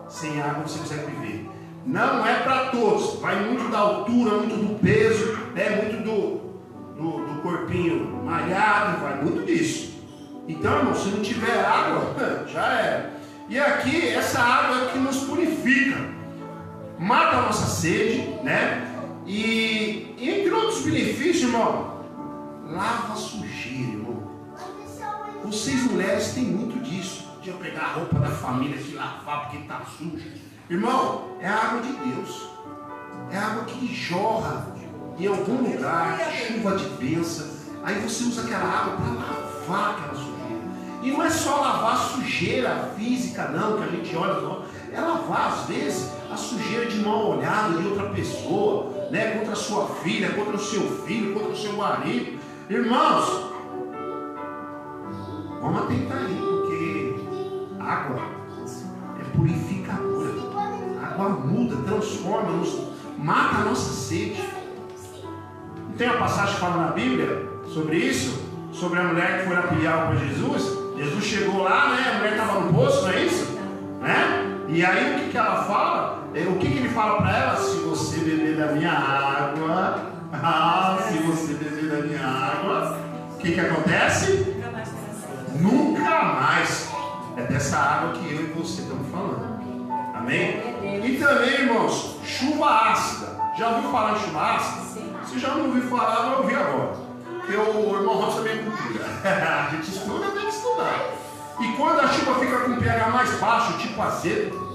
Sem água você consegue viver. Não é para todos. Vai muito da altura, muito do peso, muito do corpinho malhado, vai muito disso. Então, irmão, se não tiver água, já era. E aqui, essa água é que nos purifica, mata a nossa sede, né? E entre outros benefícios, irmão, lava a sujeira, irmão. Vocês mulheres têm muito disso, de eu pegar a roupa da família e lavar porque está suja. Irmão, é a água de Deus. É a água que jorra em algum lugar, chuva de bênção. Aí você usa aquela água para lavar aquela sujeira. E não é só lavar a sujeira física não, que a gente olha, não. É lavar às vezes a sujeira de mal olhada de outra pessoa, né? Contra a sua filha, contra o seu filho, contra o seu marido. Irmãos, vamos atentar aí, porque água é purificadora. A água muda, transforma, mata a nossa sede. Não tem uma passagem que fala na Bíblia sobre isso? Sobre a mulher que foi lá pedir água para Jesus? Jesus chegou lá, né? A mulher estava no poço, não é isso? Né? E aí o que ela fala? O que ele fala para ela? Se você beber da minha água, se você beber da minha água, o que acontece? Nunca mais. É dessa água que eu e você estamos falando. Amém? E também, irmãos, chuva ácida. Já ouviu falar em chuva ácida? Se já não ouviu falar, vai ouvir agora. Porque o irmão Robson também é cultura. A gente estuda, tem que estudar. E quando a chuva fica com pH mais baixo, tipo azedo,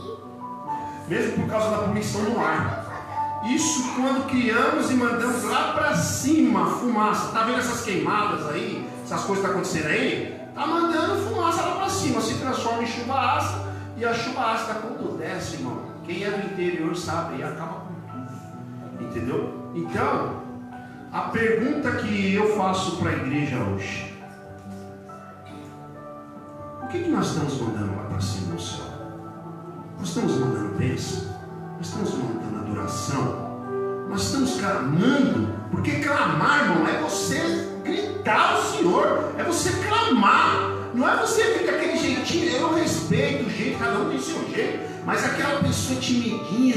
mesmo por causa da poluição no ar, isso quando criamos e mandamos lá para cima a fumaça. Tá vendo essas queimadas aí? Essas coisas que estão acontecendo aí? Tá mandando fumaça lá para cima, se transforma em chuva ácida. E a chuva ácida quando desce, irmão, quem é do interior sabe, e acaba com tudo. Entendeu? Então, a pergunta que eu faço para a igreja hoje: o que nós estamos mandando lá para cima no céu? Nós estamos mandando bênção? Nós estamos mandando adoração? Nós estamos clamando? Porque clamar, irmão, é você gritar ao Senhor, é você clamar. Não é você vir daquele jeitinho. Eu respeito o jeito, cada um tem seu jeito, mas aquela pessoa timidinha,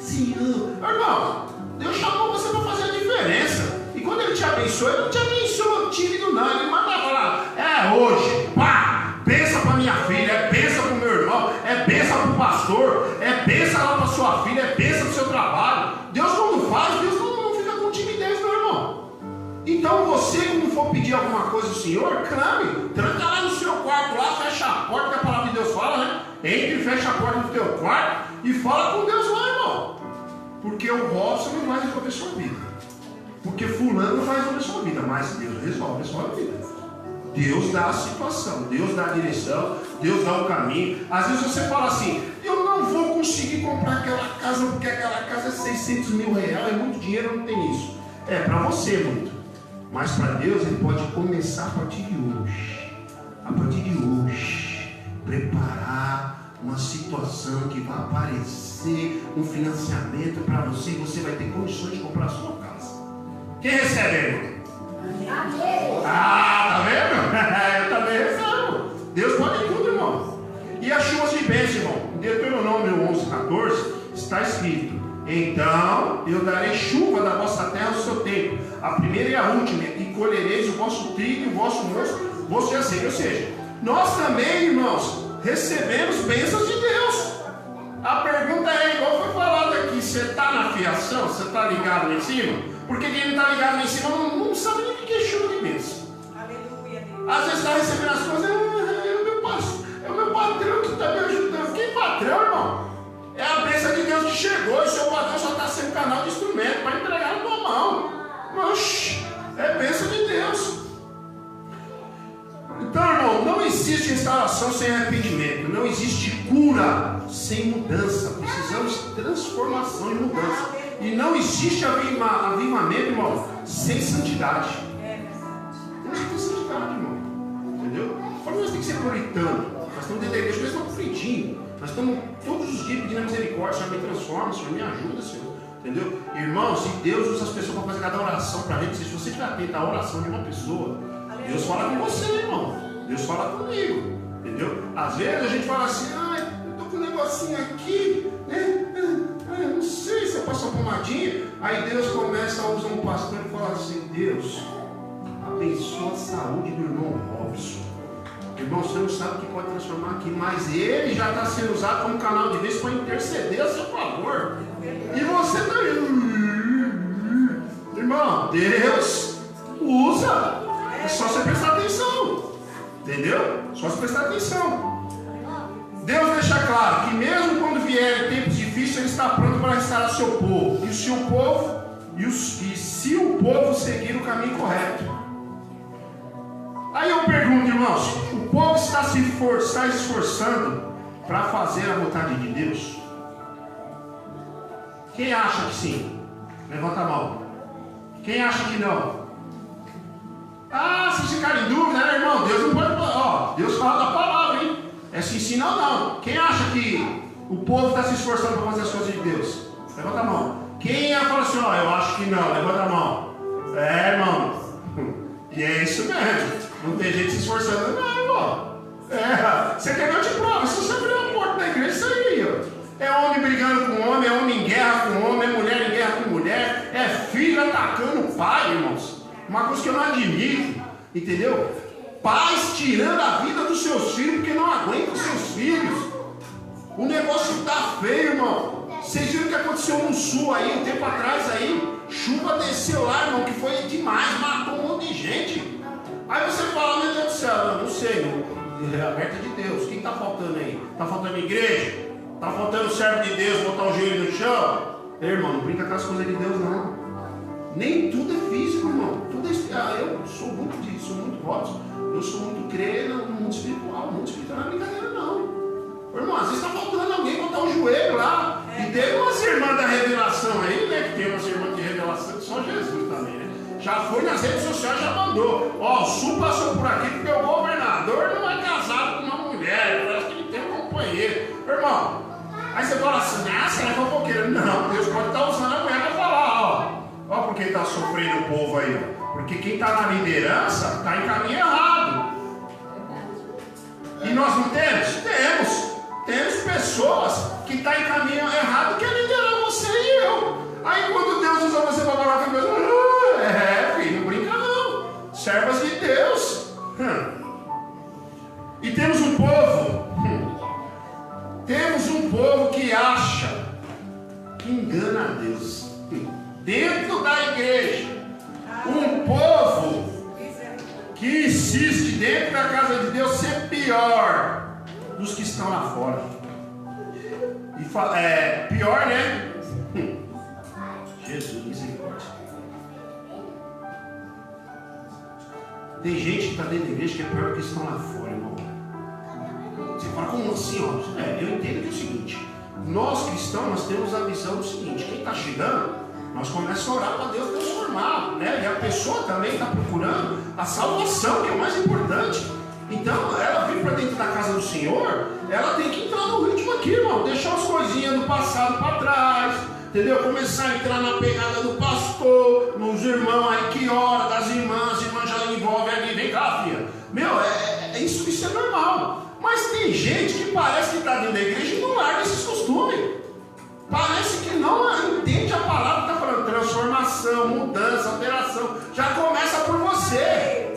Senhor, irmão, Deus chamou você para fazer a diferença. E quando Ele te abençoa, Ele não te abençoa tímido não. Ele manda falar, hoje, pá, benção para minha filha, é benção para o meu irmão, é benção para o pastor, é benção lá para sua filha, é benção para o seu trabalho. Deus quando faz, Deus não fica com timidez, meu irmão. Então você, quando for pedir alguma coisa ao Senhor, clame, tranca lá no seu quarto, lá, fecha a porta, que a palavra de Deus fala, né? Entre e fecha a porta do teu quarto e fala com Deus lá, irmão. Porque o Robson não vai resolver sua vida. Porque fulano não vai resolver sua vida, mas Deus resolve a sua vida. Deus dá a situação, Deus dá a direção, Deus dá o caminho. Às vezes você fala assim, eu não vou conseguir comprar aquela casa, porque aquela casa é 600 mil reais, é muito dinheiro, não tem isso. É para você muito. Mas para Deus Ele pode começar a partir de hoje. A partir de hoje, preparar uma situação que vai aparecer, um financiamento para você, e você vai ter condições de comprar a sua casa. Quem recebe, irmão? Tá vendo? Eu também recebo. Deus pode tudo, irmão. E as chuvas de bênção, irmão. Em Deuteronômio 11:14 está escrito: então irmão, eu darei chuva da vossa terra no seu tempo, a primeira e a última, e colhereis o vosso trigo e o vosso moço e azeite. Ou seja, nós também, irmãos, recebemos bênçãos de Deus. A pergunta é, igual foi falado aqui, você está na fiação? Você está ligado lá em cima? Porque quem não está ligado lá em cima não sabe nem o que é chuva de bênção. Aleluia. Às vezes está recebendo as coisas, é o meu patrão que está me ajudando. Que patrão, irmão? É a bênção de Deus que chegou, e o seu patrão só está sendo canal de instrumento para entregar na tua mão. Oxi, é bênção de Deus. Então, irmão, não existe restauração sem arrependimento, não existe cura sem mudança. Precisamos de transformação e mudança. E não existe avivamento, irmão, sem santidade. Temos que ter santidade, irmão. Entendeu? Nós temos que ser puritano. Nós estamos dentro da igreja, nós estamos fritinhos. Nós estamos todos os dias pedindo a misericórdia. Senhor, me transforma, Senhor, me ajuda, Senhor. Entendeu? Irmãos, e Deus usa as pessoas para fazer cada oração para a gente. Se você estiver atento à oração de uma pessoa, Deus fala com você, irmão. Deus fala comigo. Entendeu? Às vezes a gente fala assim, ai, eu estou com um negocinho aqui, né? Eu não sei se eu passo uma pomadinha. Aí Deus começa a usar um pastor e fala assim, Deus, abençoa a saúde do irmão Robson. Irmão, você não sabe o que pode transformar aqui, mas ele já está sendo usado como canal de bênção para interceder a seu favor. E você está aí. Irmão, Deus usa. É só você prestar atenção. Entendeu? Só você prestar atenção. Deus deixa claro que mesmo quando vierem tempos difíceis, Ele está pronto para restaurar o seu povo. E se o povo seguir o caminho correto. Aí eu pergunto, irmãos, o povo está se esforçando para fazer a vontade de Deus? Quem acha que sim? Levanta a mão. Quem acha que não? Ah, se ficar em dúvida, né, irmão? Deus não pode falar. Ó, Deus fala da palavra, hein? É se sim ou não. Quem acha que o povo está se esforçando para fazer as coisas de Deus? Levanta a mão. Quem fala assim, ó, eu acho que não? Levanta a mão. É, irmão. E é isso mesmo. Não tem gente se esforçando, não, irmão. É, você quer que eu te prove? Se você abrir a porta da igreja, isso aí, ó. É homem brigando com homem, é homem em guerra com homem, é mulher em guerra com mulher, é filho atacando o pai, irmãos. Uma coisa que eu não admito, entendeu? Pais tirando a vida dos seus filhos porque não aguentam os seus filhos. O negócio está feio, irmão. Vocês viram o que aconteceu no sul aí, um tempo atrás aí? Chuva desceu lá, irmão, que foi demais, matou um monte de gente. Aí você fala, meu Deus do céu, não sei, é aberta de Deus. Quem está faltando aí? Está faltando igreja? Está faltando o servo de Deus botar o joelho no chão? Irmão, não brinca com as coisas de Deus, não. Nem tudo é físico, irmão. Tudo é espiritual. Eu sou muito disso, sou muito votos. Eu sou muito crer no mundo espiritual. O mundo espiritual não é brincadeira, não. Irmão, às vezes está faltando alguém botar o joelho lá. E teve umas irmãs da revelação aí, né? Que tem umas irmãs de revelação que só Jesus também, né? Já foi nas redes sociais, já mandou. Ó, o Sul passou por aqui porque o governador não é casado com uma mulher. Parece que ele tem um companheiro. Irmão, aí você fala assim, ah, você é fofoqueiro. Não, Deus pode estar usando a mulher para falar, ó. Ó, porque está sofrendo o povo aí, ó. Porque quem está na liderança está em caminho errado. E nós não temos? Temos. Temos pessoas que estão em caminho errado que é liderar você e eu. Aí quando Deus usa você para falar com Deus, filho, não brinca não. Servas de Deus. E temos um povo. Temos um povo que acha, que engana a Deus. Dentro da igreja. Um povo que insiste dentro da casa de Deus ser pior dos que estão lá fora. E pior, né? Jesus, misericórdia. Tem gente que está dentro da igreja que é pior do que estão lá fora, irmão. Você fala, como assim, ó? Eu entendo que é o seguinte: nós cristãos, nós temos a visão do seguinte: quem está chegando, nós começamos a orar para Deus transformar, né? E a pessoa também está procurando a salvação, que é o mais importante. Então, ela vir para dentro da casa do Senhor, ela tem que entrar no ritmo aqui, irmão. Deixar as coisinhas do passado para trás, entendeu? Começar a entrar na pegada do pastor, nos irmãos aí que ora, das irmãs, as irmãs já envolvem ali, vem cá, filha. Meu, isso é normal. Mas tem gente que parece que está dentro da igreja e não larga esses costumes. Parece que não entende a palavra, está transformação, mudança, alteração. Já começa por você.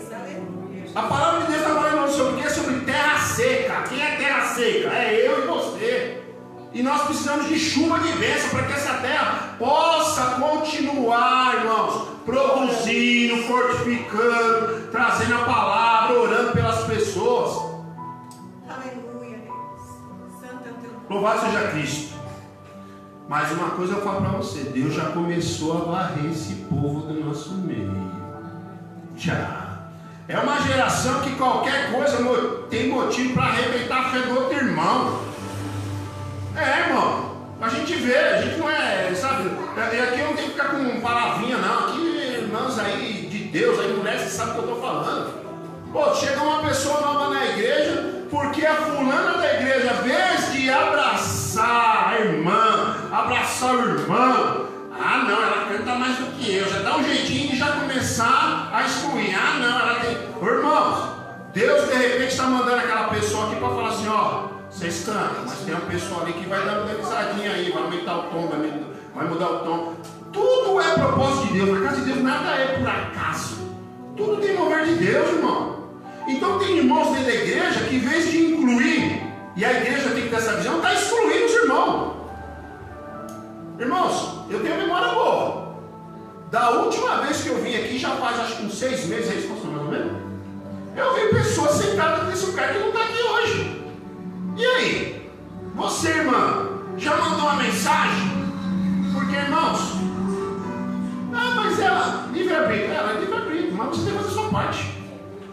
A palavra de Deus está falando sobre o quê? Sobre terra seca. Quem é terra seca? É eu e você. E nós precisamos de chuva de bênção para que essa terra possa continuar, irmãos, produzindo, fortificando, trazendo a palavra, orando pelas pessoas. Aleluia, Deus. Santo é o teu nome. Louvado seja Cristo. Mas uma coisa eu falo para você: Deus já começou a varrer esse povo do nosso meio. Já. É uma geração que qualquer coisa tem motivo para arrebentar a fé do outro irmão. Irmão, a gente vê, a gente não é, sabe, aqui eu não tenho que ficar com palavrinha não, aqui irmãos aí de Deus, aí mulheres, você sabe o que eu estou falando. Pô, chega uma pessoa nova na igreja, porque a fulana da igreja, em vez de abraçar a irmã, abraçar o irmão, ah não, ela canta mais do que eu, já dá um jeitinho de já começar a excluir, ah não, ela tem, irmãos, Deus de repente está mandando aquela pessoa aqui para falar assim, ó, vocês cantam, mas tem uma pessoa ali que vai dar uma risadinha aí, vai aumentar o tom, vai mudar o tom. Tudo é propósito de Deus. Na casa de Deus nada é por acaso. Tudo tem mover de Deus, irmão. Então tem irmãos dentro da igreja que, em vez de incluir, e a igreja tem que ter essa visão, está excluindo os irmãos. Irmãos, eu tenho memória boa. Da última vez que eu vim aqui, já faz acho que uns 6 meses, é isso, pastor, mais ou menos? Eu vi pessoas sentadas nesse lugar que não está aqui hoje. E aí? Você, irmã, já mandou uma mensagem? Porque, irmãos, mas ela, livre-arbítrio, ela é livre-arbítrio, mas você tem que fazer a sua parte.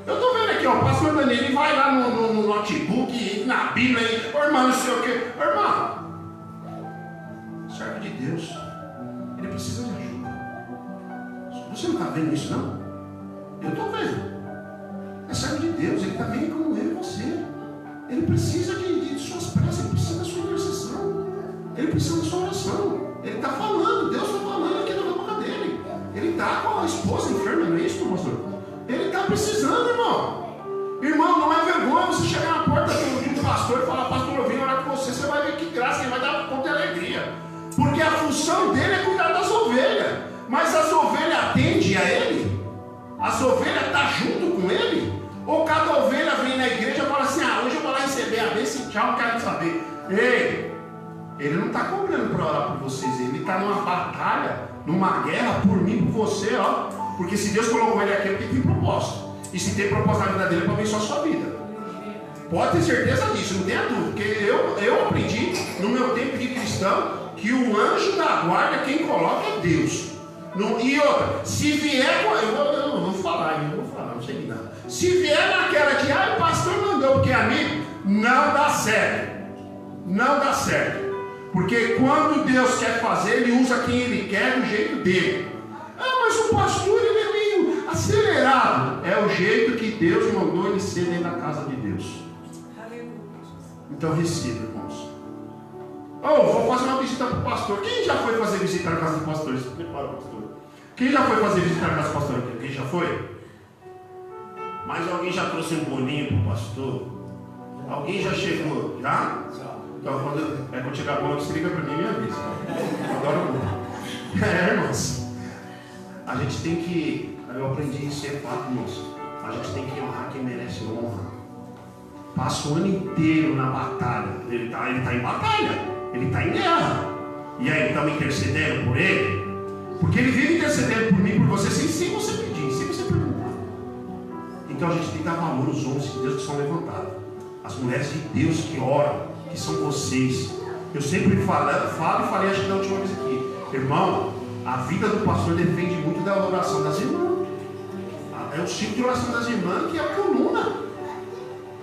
Eu estou vendo aqui, ó, o pastor Danilo, ele vai lá no notebook, na Bíblia, e, irmã, não sei o quê. Irmã, servo de Deus, ele precisa de ajuda. Você não está vendo isso, não? Eu estou vendo. É servo de Deus, ele está bem como eu e você. Ele precisa de suas preces, ele precisa da sua intercessão, ele precisa da sua oração. Ele está falando, Deus está falando aqui na boca dele. Ele está com a esposa enferma, não é isso, pastor? Ele está precisando, irmão. Irmão, não é vergonha você chegar na porta de um pastor e falar, pastor, eu vim orar com você, você vai ver que graça, ele vai dar conta de alegria. Porque a função dele é cuidar das ovelhas. Mas as ovelhas atendem a ele? As ovelhas estão junto com ele? Ou cada ovelha vem na igreja e fala assim, hoje eu vou lá receber a bênção e tchau, não quero saber. Ei, ele não está cobrando para orar por vocês, ele está numa batalha, numa guerra por mim, por você, ó. Porque se Deus colocou ele aqui, ele tem propósito. E se tem propósito na vida dele, é para abençoar a sua vida. Pode ter certeza disso, não tenha dúvida. Porque eu aprendi no meu tempo de cristão que o anjo da guarda, quem coloca é Deus. E outra, se vier, eu não vou falar, não sei nada. Se vier naquela de, o pastor mandou porque é amigo, não dá certo. Não dá certo. Porque quando Deus quer fazer, ele usa quem ele quer do jeito dele. Mas o pastor ele é meio acelerado. É o jeito que Deus mandou ele ser dentro da casa de Deus. Então receba, irmãos. Vou fazer uma visita para o pastor. Quem já foi fazer visita na casa do pastor? Prepara, pastor. Quem já foi fazer visita na casa do pastor? Quem já foi? Mas alguém já trouxe um bolinho para o pastor? Alguém já chegou? Já? Então quando chegar bolo, você liga para mim e me avisa. Eu adoro bolo. Irmãos. A gente tem que, eu aprendi isso, é fato, irmãos. A gente tem que honrar quem merece honra. Passa o ano inteiro na batalha. Ele está em batalha. Ele está em guerra. E aí, estamos intercedendo por ele? Porque ele vive intercedendo por mim, por você, sem você pedir, sem você perguntar. Então a gente tem que dar valor aos homens de Deus que são levantados. As mulheres de Deus que oram, que são vocês. Eu sempre falo e falei, acho que da última vez aqui. Irmão, a vida do pastor depende muito da oração das irmãs. É o ciclo de oração das irmãs que é a coluna.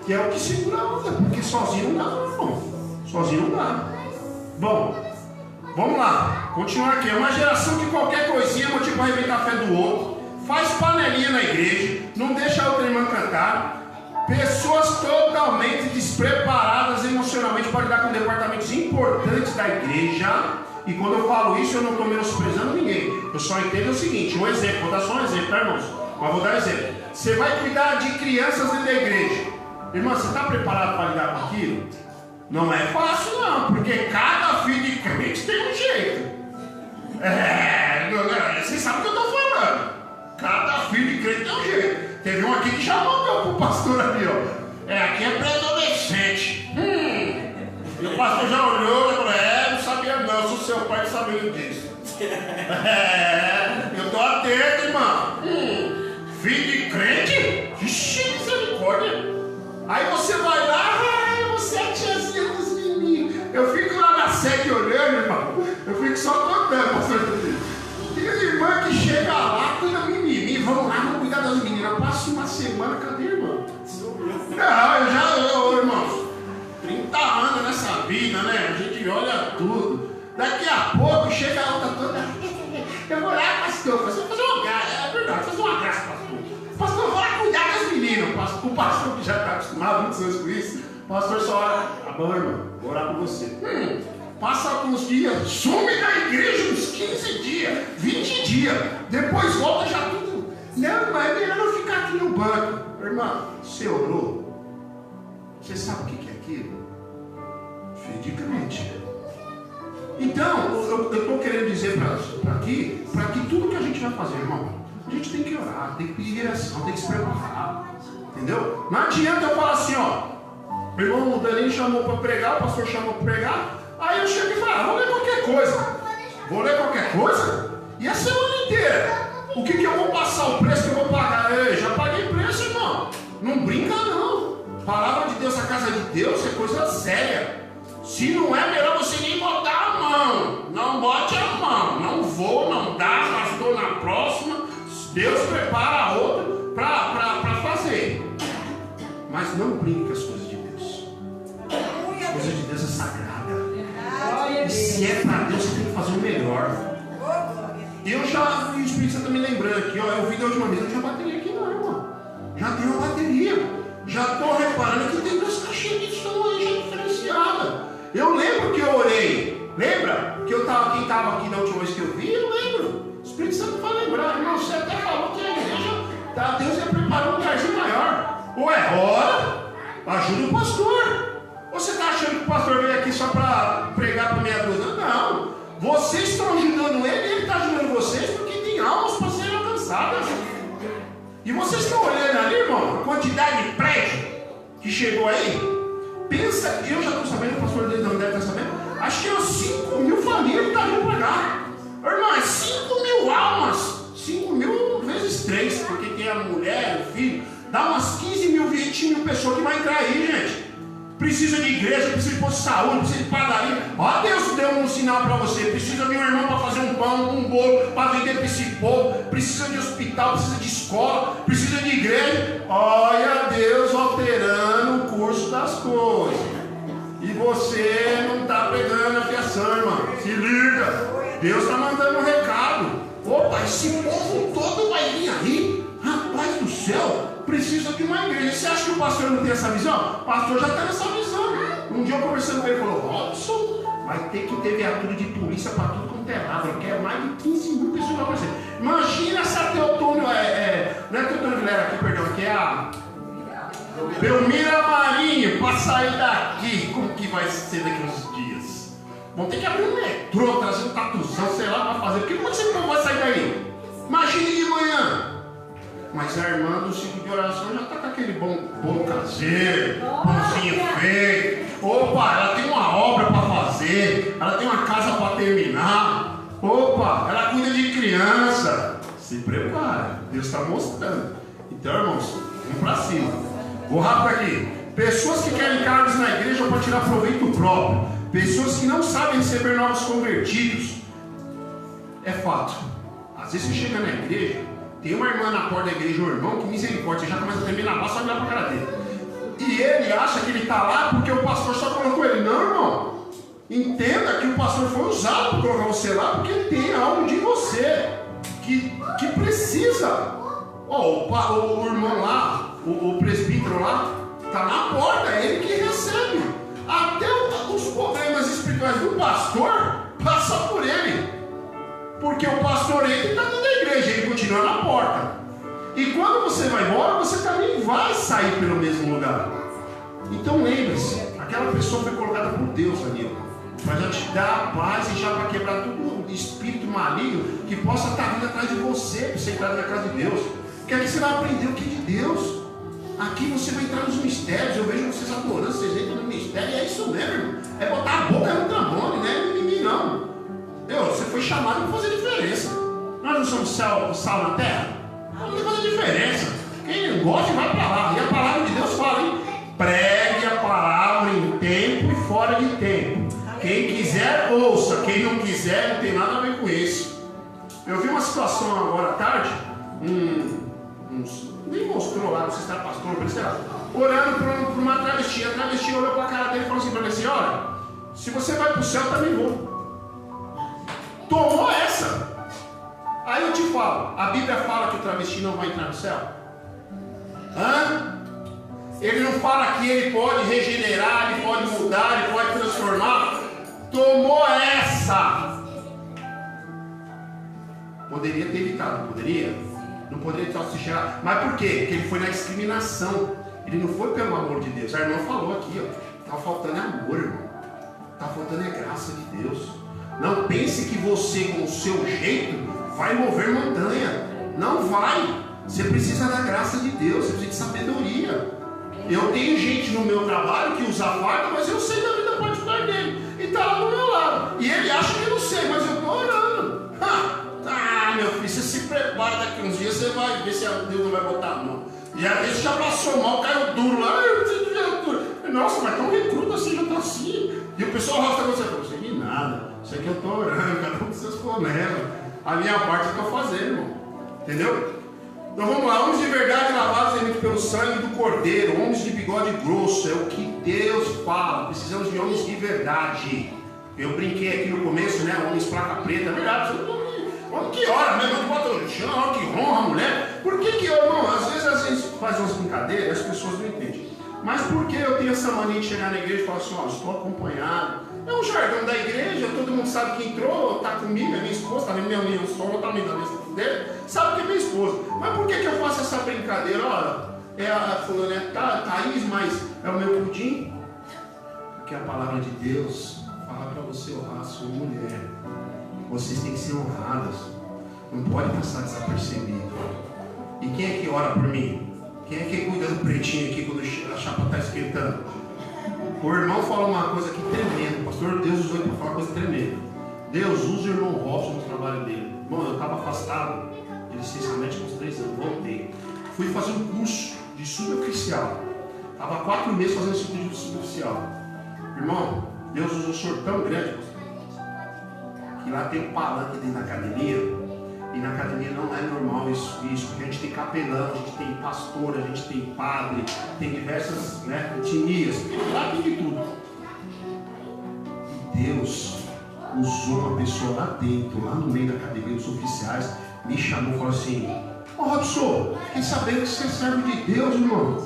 Que é o que segura a onda. Porque sozinho não dá, irmão. Sozinho não dá. Bom, vamos lá. Continuar aqui. É uma geração que qualquer coisinha motiva para arrebentar a fé do outro. Faz panelinha na igreja. Não deixa a outra irmã cantar. Pessoas totalmente despreparadas emocionalmente para lidar com departamentos importantes da igreja. E quando eu falo isso, eu não estou menosprezando ninguém. Eu só entendo o seguinte, um exemplo, vou dar só um exemplo, tá, irmãos? Mas vou dar um exemplo. Você vai cuidar de crianças dentro da igreja. Irmã, você está preparado para lidar com aquilo? Não é fácil não, porque cada filho de crente tem um jeito. Vocês sabem o que eu estou falando. Cada filho de crente tem um jeito. Teve um aqui que já mandou pro pastor ali, ó. Aqui é pré-adolescente. E o pastor já olhou e falou, não sabia não, eu sou seu pai que sabia disso. Eu tô atento, irmão. Filho de crente? Ixi, misericórdia. Aí você vai lá, você é a tiazinha dos meninos. Eu fico lá na sede olhando, irmão. Eu fico só contando, pastor. Tem irmã que chega lá, cuida do menininho, vamos lá, vamos cuidar das meninas. Eu passo uma semana, cadê, irmão? Não, irmão, 30 anos nessa vida, né? A gente olha tudo. Daqui a pouco chega a outra toda. Eu vou lá, pastor, fazer uma graça. É verdade, fazer uma graça, pastor. Pastor, eu vou lá cuidar das meninas. O pastor que já está acostumado muitos anos com isso, o pastor só olha, tá bom, irmão, vou orar por você. Passa alguns dias, some da igreja uns 15 dias, 20 dias, depois volta já tudo. Não, mas é melhor não ficar aqui no banco. Irmão, você orou? Você sabe o que é aquilo? Filho de crente. Então, eu estou querendo dizer para que tudo que a gente vai fazer, irmão, a gente tem que orar, tem que pedir direção, tem que se preparar. Entendeu? Não adianta eu falar assim, ó, meu irmão, o Danilo chamou para pregar, o pastor chamou para pregar. Aí eu chego e falo, vou ler qualquer coisa. Vou ler qualquer coisa? E a semana inteira? O que eu vou passar? O preço que eu vou pagar? Eu já paguei preço, irmão. Não brinca, não. Palavra de Deus, a casa de Deus é coisa séria. Se não é, melhor você nem botar a mão. Não bote a mão. Não vou, não dá, pastor, na próxima. Deus prepara a outra para fazer. Mas não brinque com as coisas de Deus. As coisas de Deus é sagrada. E se é para Deus, você tem que fazer o melhor. Eu já, o Espírito Santo me lembrando aqui, ó, eu vi da última vez, eu tinha bateria aqui não, irmão. Já tem uma bateria. Já estou reparando que tem duas caixinhas de som aí já diferenciadas. Eu lembro que eu orei. Lembra? Que quem estava aqui da última vez que eu vi, eu lembro. O Espírito Santo vai lembrar. Irmão, você até falou que a igreja, Deus ia preparar um lugarzinho maior. Ué, ora, ajuda o pastor. Ou você está achando que o pastor veio aqui só para pregar para meia dúzia? Não. Vocês estão ajudando ele está ajudando vocês porque tem almas para serem alcançadas. E vocês estão olhando ali, irmão, a quantidade de prédio que chegou aí. Pensa, eu já estou sabendo, o pastor dele não deve estar sabendo, acho que é 5 mil famílias que estão vindo para cá. Irmão, é 5 mil almas. 5 mil vezes 3, porque tem a mulher, o filho. Dá umas 15 mil, 20 mil pessoas que vai entrar aí, gente. Precisa de igreja, precisa de posto de saúde, precisa de padaria. Ó, Deus deu um sinal para você. Precisa de um irmão para fazer um pão, um bolo, para vender para esse povo. Precisa de hospital, precisa de escola, precisa de igreja. Olha Deus alterando o curso das coisas. E você não está pegando a fiação, irmão. Se liga. Deus está mandando um recado. Opa, esse povo todo vai vir aí. Rapaz do céu. Precisa de uma igreja. Você acha que o pastor não tem essa visão? O pastor já tem essa visão. Um dia eu conversando com ele, falou, Robson, vai ter que ter viatura de polícia para tudo quanto é lado. Eu quero mais de 15 mil pessoas para você. Imagina essa Teotônio, não é Teotônio Vilera aqui, perdão, aqui é a Belmira Marinho, para sair daqui. Como que vai ser daqui uns dias? Vão ter que abrir um metrô, trazer um tatuzão, sei lá, para fazer. Porque como você não vai sair daí? Imagine de manhã. Mas a irmã do ciclo de oração já está com aquele bom caseiro, pãozinho feito. Opa, ela tem uma obra para fazer, ela tem uma casa para terminar. Opa, ela cuida de criança. Se prepara, Deus está mostrando. Então, irmãos, vamos para cima. Vou rápido aqui. Pessoas que querem cargos na igreja para tirar proveito próprio. Pessoas que não sabem receber novos convertidos. É fato. Às vezes você chega na igreja, tem uma irmã na porta da igreja, um irmão, que misericórdia, você já começa a tremer na base, só olhar para a cara dele. E ele acha que ele está lá porque o pastor só colocou ele. Não, irmão. Entenda que o pastor foi usado para colocar você lá porque tem algo de você que precisa. O irmão lá, o presbítero lá, está na porta, é ele que recebe. Até os problemas espirituais do pastor passam por ele. Porque o pastor entra e está dentro da igreja, ele continua na porta. E quando você vai embora, você também vai sair pelo mesmo lugar. Então lembre-se, aquela pessoa foi colocada por Deus ali, para já te dar a paz e já para quebrar tudo espírito maligno que possa estar vindo atrás de você, para você entrar na casa de Deus. Porque aqui você vai aprender o que é de Deus. Aqui você vai entrar nos mistérios. Eu vejo vocês adorando, vocês entram no mistério, e é isso mesmo, irmão. É botar a boca no tramone, não é mimimi não. Você foi chamado para fazer diferença. Nós não somos sal na terra? Não tem que fazer diferença. Quem não gosta vai para lá. E a palavra de Deus fala, hein? Pregue a palavra em tempo e fora de tempo. Quem quiser, ouça. Quem não quiser, não tem nada a ver com isso. Eu vi uma situação agora à tarde. Nem mostrou lá, não sei se era pastor, não sei lá. Orando por uma travesti. A travesti olhou para a cara dele e falou assim para ele assim: olha, se você vai para o céu, eu também vou. Tomou essa. Aí eu te falo, a Bíblia fala que o travesti não vai entrar no céu? Ele não fala que ele pode regenerar, ele pode mudar, ele pode transformar? Tomou essa. Poderia ter evitado, não poderia? Não poderia ter se chegar. Mas por quê? Porque ele foi na discriminação. Ele não foi pelo amor de Deus. A irmã falou aqui, ó. Está faltando amor, irmão. Está faltando graça de Deus. Não pense que você, com o seu jeito, vai mover montanha. Não vai. Você precisa da graça de Deus. Você precisa de sabedoria. Eu tenho gente no meu trabalho que usa farda, mas eu sei da vida particular dele. E está lá do meu lado. E ele acha que eu não sei, mas eu estou orando. Meu filho, você se prepara, daqui uns dias você vai ver se Deus não vai botar a mão. E às vezes já passou mal, caiu duro lá. Eu preciso de ver duro. Nossa, mas tão recruta assim, já está assim. E o pessoal rosta com você. Não sei de nada. Isso aqui eu estou orando, cada um com seus problemas. A minha parte eu estou fazendo, irmão. Entendeu? Então vamos lá. Homens de verdade lavados pelo sangue do Cordeiro. Homens de bigode grosso. É o que Deus fala. Precisamos de homens de verdade. Eu brinquei aqui no começo, né? Homens placa preta. É verdade. Que hora, meu irmão, que bota no chão, que honra a mulher. Por que ora, irmão? Às vezes a gente faz umas brincadeiras, as pessoas não entendem. Mas por que eu tenho essa mania de chegar na igreja e falar assim, ó, estou acompanhado? É um jargão da igreja, todo mundo sabe que entrou, está comigo, é minha esposa, está vendo minha esposa, está vendo a mesa dele, sabe que é minha esposa. Mas por que eu faço essa brincadeira? Olha, é a fulana, é Thaís, mas é o meu pudim? Porque a palavra de Deus fala para você honrar a sua mulher. Vocês têm que ser honradas. Não pode passar desapercebido. E quem é que ora por mim? Quem é que cuida do pretinho aqui quando a chapa está esquentando? O irmão fala uma coisa aqui tremenda. O pastor Deus usou ele para falar uma coisa tremenda. Deus usa o irmão Robson no trabalho dele. Irmão, eu estava afastado de licenciamento com uns 3 anos. Voltei. Fui fazer um curso de suboficial. Estava 4 meses fazendo esse curso de suboficial. Irmão, Deus usou um senhor tão grande. E lá tem um palanque dentro da academia. E na academia não é normal isso, porque a gente tem capelão, a gente tem pastor, a gente tem padre, tem diversas etnias. Lá tem de tudo. E Deus usou uma pessoa lá dentro, lá no meio da academia dos oficiais, me chamou e falou assim: ô Robson, fiquei sabendo que você serve de Deus, irmão.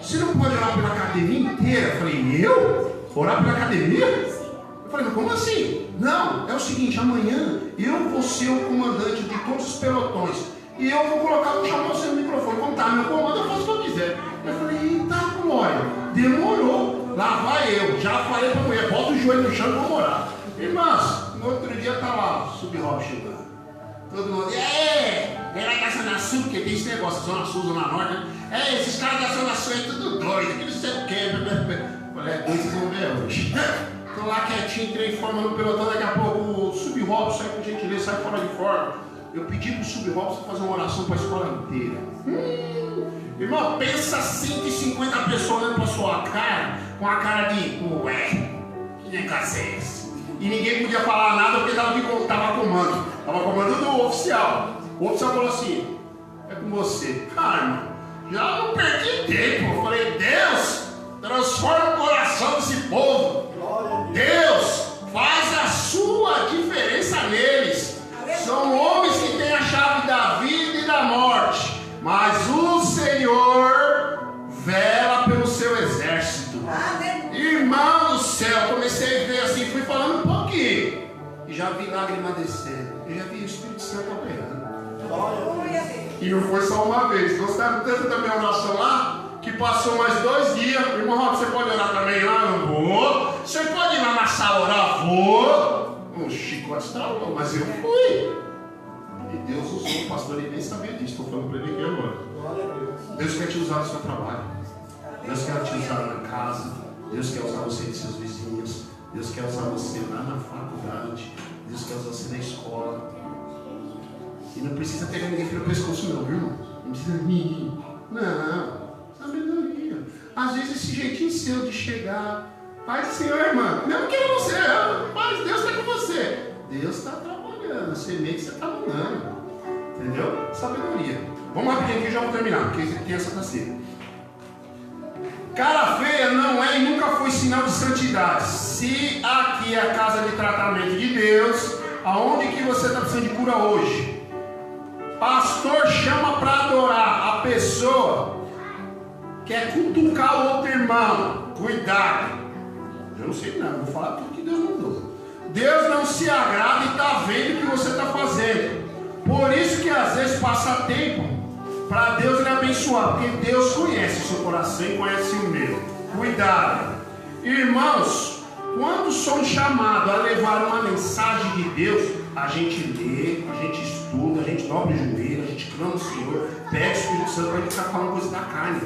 Você não pode orar pela academia inteira? Eu falei, eu? Orar pela academia? Eu falei, mas como assim? Não, é o seguinte, amanhã eu vou ser o comandante de todos os pelotões. E eu vou chamar você no microfone. Como tá meu comando, eu faço o que eu quiser. Eu falei, eita, glória, demorou. Lá vai eu. Já falei pra mulher, bota o joelho no chão e vamos orar. Irmãs, no outro dia tá lá, sub-rob chegando. Todo mundo, ela da Zona Sul, porque tem esse negócio, Zona Sul, Zona Norte, né? Esses caras da Zona Sul é tudo doido, que não sei o quê. Eu falei, dois vocês vão ver hoje. Estou lá quietinho, entrei em forma no pelotão, daqui a pouco o sub-rob sai por gentileza, sai fora de forma. Eu pedi pro sub-rob fazer uma oração para a escola inteira. Irmão, pensa 150 pessoas olhando para sua cara, com a cara de, ué, que negócio é esse? E ninguém podia falar nada porque estava comando. Estava comando do oficial. O oficial falou assim, é com você. Irmão, já não perdi tempo. Eu falei, Deus, transforma o coração desse povo. Deus, faz a sua diferença neles. São homens que têm a chave da vida e da morte. Mas o Senhor vela pelo seu exército. Irmão do céu, comecei a ver assim, fui falando um pouquinho. E já vi lágrima descendo. Eu já vi o Espírito Santo operando. E não foi só uma vez. Gostaram tanto da minha oração lá? Que passou mais 2 dias. Irmão Rob, você pode orar também lá? Eu vou. Você pode ir lá na sala orar? Vou. O Chico chicote estralou, mas eu fui. E Deus usou o pastor e nem sabia disso. Estou falando para ele aqui agora. Deus quer te usar no seu trabalho. Deus quer te usar na casa. Deus quer usar você e seus vizinhos. Deus quer usar você lá na faculdade. Deus quer usar você na escola. E não precisa pegar ninguém pelo pescoço não, viu, irmão? Não precisa de mim. Não. Sabedoria. Às vezes esse jeitinho seu de chegar. Paz do Senhor, irmã. Não que é você. Paz, Deus está com você. Deus está trabalhando. A semente você está mandando. Entendeu? Sabedoria. Vamos rapidinho aqui, já vou terminar, porque tem essa Santa Ceia. Cara feia não é e nunca foi sinal de santidade. Se aqui é a casa de tratamento de Deus, aonde que você está precisando de cura hoje? Pastor chama para adorar. A pessoa quer cutucar o outro irmão. Cuidado. Eu não sei nada, vou falar tudo que Deus mandou. Deus não se agrada e está vendo o que você está fazendo. Por isso que às vezes passa tempo para Deus lhe abençoar, porque Deus conhece o seu coração e conhece o meu. Cuidado. Irmãos, quando somos chamados a levar uma mensagem de Deus, a gente lê, a gente estuda, a gente dobra o joelho, a gente clama o Senhor, pede o Espírito Santo para ele ficar falando coisa da carne.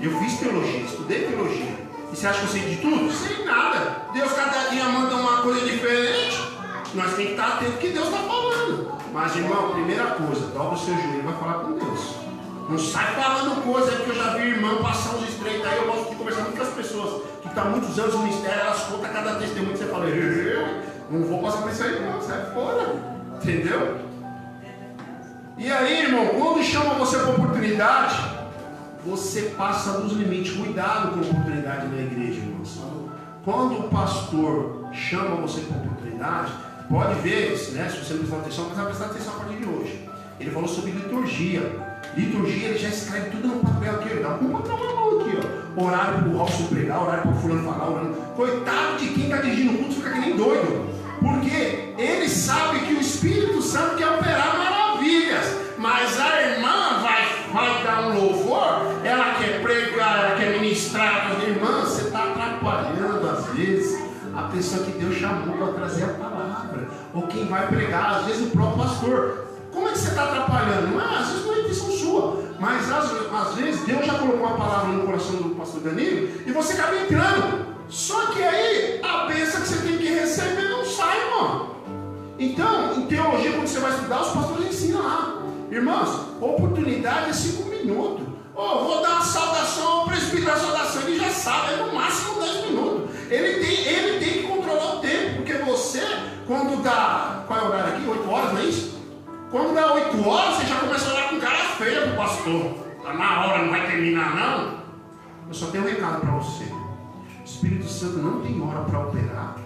Eu fiz teologia, estudei teologia. E você acha que eu sei de tudo? Sei nada. Deus cada dia manda uma coisa diferente. Nós temos que estar atentos ao que Deus está falando. Mas, irmão, primeira coisa, dobra o seu joelho e vai falar com Deus. Não sai falando coisa, porque eu já vi irmão passar uns estreitos aí. Eu gosto de conversar com muitas pessoas que estão há muitos anos no ministério, elas contam cada testemunho que você fala, eu não vou passar por isso aí não, sai fora. Entendeu? E aí, irmão, quando chama você para oportunidade, você passa dos limites. Cuidado com a oportunidade na igreja, irmãos. Quando o pastor chama você para oportunidade, pode ver, né, se você não prestar atenção, mas vai prestar atenção a partir de hoje. Ele falou sobre liturgia. Liturgia, ele já escreve tudo no papel aqui. Dá um papel na mão aqui, ó. Horário para o Robson pregar, horário para o fulano falar, horário. Coitado de quem está dirigindo o culto, fica que nem doido. Porque ele sabe que o Espírito Santo quer operar maravilhas. Mas a irmã vai dar um louvor, ela quer pregar, ela quer ministrar. Mas, irmã, você está atrapalhando às vezes a pessoa que Deus chamou para trazer a palavra. Ou quem vai pregar, às vezes o próprio pastor. Como é que você está atrapalhando? Não é, às vezes não é intenção sua. Mas às vezes Deus já colocou a palavra no coração do pastor Danilo e você acaba entrando. Só que aí a bênção que você tem que receber não sai, irmão. Então, em teologia, quando você vai estudar, os pastores ensinam lá. Irmãos, oportunidade é 5 minutos. Vou dar uma saudação ao presbítero da saudação. Ele já sabe, é no máximo 10 minutos. Ele tem que controlar o tempo. Porque você, quando dá, qual é o horário aqui? 8 horas, não é isso? Quando dá 8 horas, você já começa a olhar com cara feia pro pastor. Está na hora, não vai terminar não? Eu só tenho um recado para você. O Espírito Santo não tem hora para operar.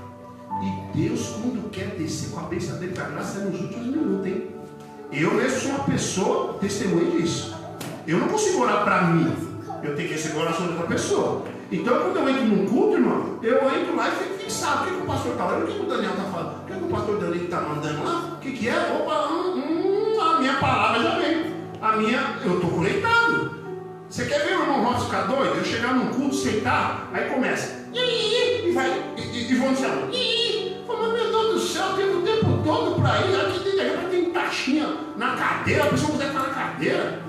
E Deus, quando quer descer com a bênção dele, a graça é nos últimos minutos, hein? Eu mesmo sou uma pessoa testemunha disso. Eu não consigo orar para mim. Eu tenho que receber a oração de outra pessoa. Então, quando eu entro num culto, irmão, eu entro lá e fico fixado. O que o pastor está falando? O que o Daniel está falando? O que o pastor Danilo está mandando lá? O que é? Opa, a minha palavra já veio. Eu estou conectado. Você quer ver o irmão Robson ficar doido? Eu chegar num culto, sentar, aí começa. E vão dizer, mas meu Deus do céu, tem o tempo todo para ir. Aqui tem taxinha na cadeira, a pessoa consegue ficar na cadeira.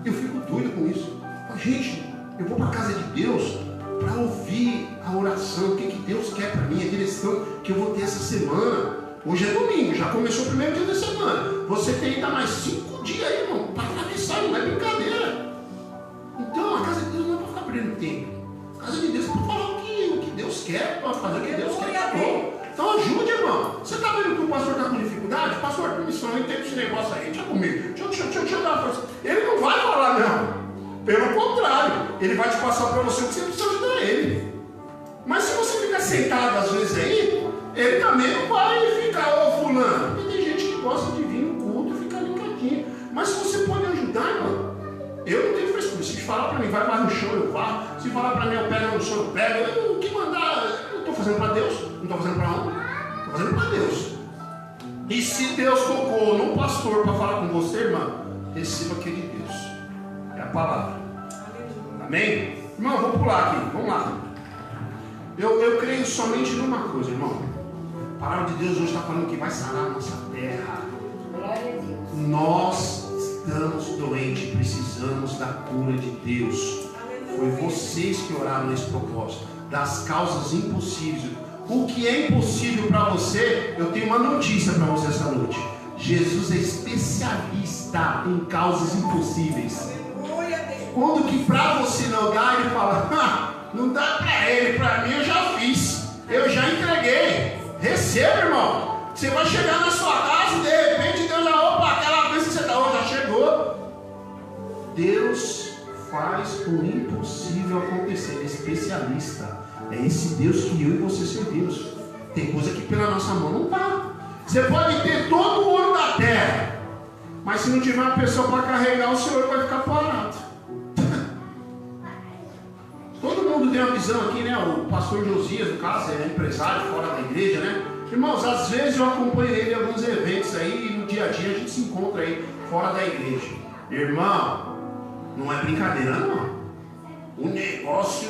Eu fico doido com isso. Gente, eu vou para a casa de Deus para ouvir a oração, o que Deus quer para mim, a direção que eu vou ter essa semana. Hoje é domingo, já começou o primeiro dia da semana. Você tem ainda mais 5 dias aí, irmão, para atravessar, não é brincadeira. Então, a casa de Deus não é para ficar perdendo tempo. A casa de Deus é para falar o que Deus quer, para fazer o que Deus quer. Acabou. Então ajude, irmão. Você está vendo que o pastor está com dificuldade? Pastor, permissão, eu entendo esse negócio aí, deixa comigo. Deixa eu dar uma força. Ele não vai falar, não. Pelo contrário, ele vai te passar para você o que você precisa ajudar ele. Mas se você ficar sentado às vezes aí, ele também não vai ficar, fulano. Porque tem gente que gosta de vir no culto e ficar ligadinho. Mas se você pode ajudar, irmão, eu não tenho frescura. Se falar para mim, vai mais no chão, eu vá. Se falar para mim, eu pego no chão, eu pego. O que mandar, eu estou fazendo para Deus. Não estou fazendo para homem. Estou fazendo para Deus. E se Deus tocou no pastor para falar com você, irmão, receba aquele de Deus. É a palavra. Amém? Irmão, vou pular aqui. Vamos lá. Eu creio somente numa coisa, irmão. A palavra de Deus hoje está falando que vai sarar a nossa terra. Glória a Deus. Nós estamos doentes, precisamos da cura de Deus. Foi vocês que oraram nesse propósito, das causas impossíveis. O que é impossível para você, eu tenho uma notícia para você essa noite. Jesus é especialista em causas impossíveis. Quando que para você não dá, ele fala, não dá para ele, para mim eu já fiz, eu já entreguei. Receba, irmão. Você vai chegar na sua casa e de repente Deus já, opa, aquela vez que você está hoje já chegou. Deus faz o impossível acontecer. Ele é especialista. É esse Deus que eu e você servimos. Tem coisa que pela nossa mão não dá. Você pode ter todo o ouro da terra, mas se não tiver uma pessoa para carregar, o seu ouro vai ficar parado. Todo mundo tem uma visão aqui, né? O pastor Josias, no caso, é empresário fora da igreja, né? Irmãos, às vezes eu acompanho ele em alguns eventos aí, e no dia a dia a gente se encontra aí fora da igreja. Irmão, não é brincadeira não. O negócio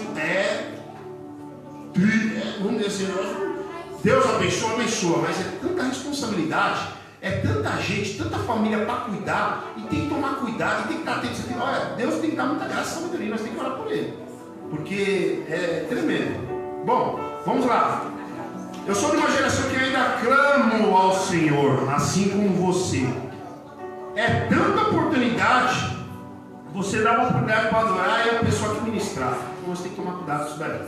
vamos dizer assim, Deus abençoa, mas é tanta responsabilidade, é tanta gente, tanta família para cuidar, e tem que tomar cuidado, e tem que estar atento. Olha, Deus tem que dar muita graça e sabedoria, nós temos que orar por ele, porque é tremendo. Bom, vamos lá. Eu sou de uma geração que ainda clamo ao Senhor, assim como você. É tanta oportunidade, você dá uma oportunidade para adorar e a pessoa que ministrar. Então você tem que tomar cuidado com isso daí,